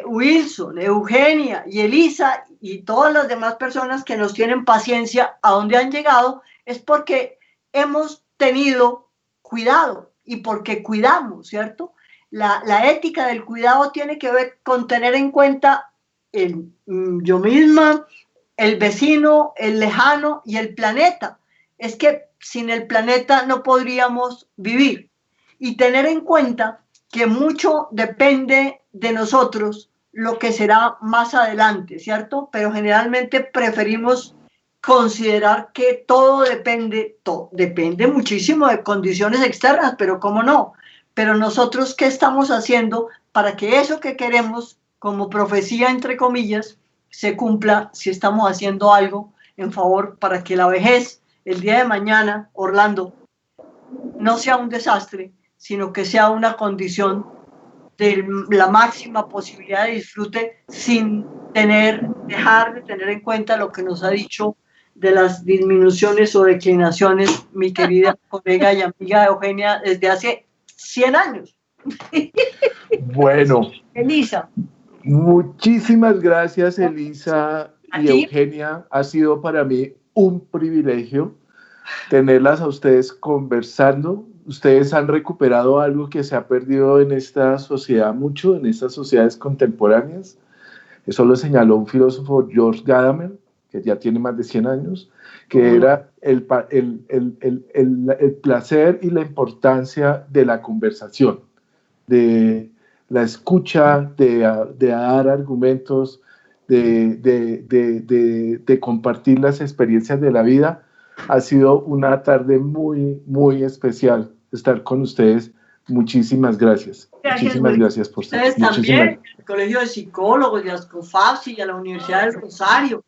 Wilson, Eugenia y Elisa y todas las demás personas que nos tienen paciencia a donde han llegado, es porque hemos tenido cuidado y porque cuidamos, ¿cierto? La ética del cuidado tiene que ver con tener en cuenta yo misma, el vecino, el lejano y el planeta. Es que sin el planeta no podríamos vivir. Y tener en cuenta que mucho depende de nosotros lo que será más adelante, ¿cierto? Pero generalmente preferimos considerar que todo depende muchísimo de condiciones externas, pero ¿cómo no? Pero nosotros, ¿qué estamos haciendo para que eso que queremos, como profecía, entre comillas, se cumpla si estamos haciendo algo en favor para que la vejez, el día de mañana, Orlando, no sea un desastre, sino que sea una condición de la máxima posibilidad de disfrute sin dejar de tener en cuenta lo que nos ha dicho de las disminuciones o declinaciones mi querida colega y amiga Eugenia desde hace 100 años. Bueno, Elisa. Muchísimas gracias, Elisa y Eugenia. Ha sido para mí un privilegio tenerlas a ustedes conversando. Ustedes han recuperado algo que se ha perdido en esta sociedad mucho, en estas sociedades contemporáneas. Eso lo señaló un filósofo, George Gadamer, que ya tiene más de 100 años, que era el placer y la importancia de la conversación, de la escucha, de dar argumentos, de compartir las experiencias de la vida. Ha sido una tarde muy, muy especial estar con ustedes. Muchísimas gracias. Muchísimas gracias por ustedes también, al Colegio de Psicólogos, de Ascofapsi y a la Universidad del Rosario.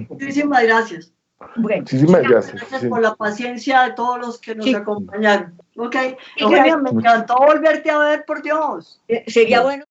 Muchísimas gracias. Bueno, muchísimas gracias. Gracias por la paciencia de todos los que nos acompañaron. Ok, Eugenia, me encantó volverte a ver, por Dios. Sería bueno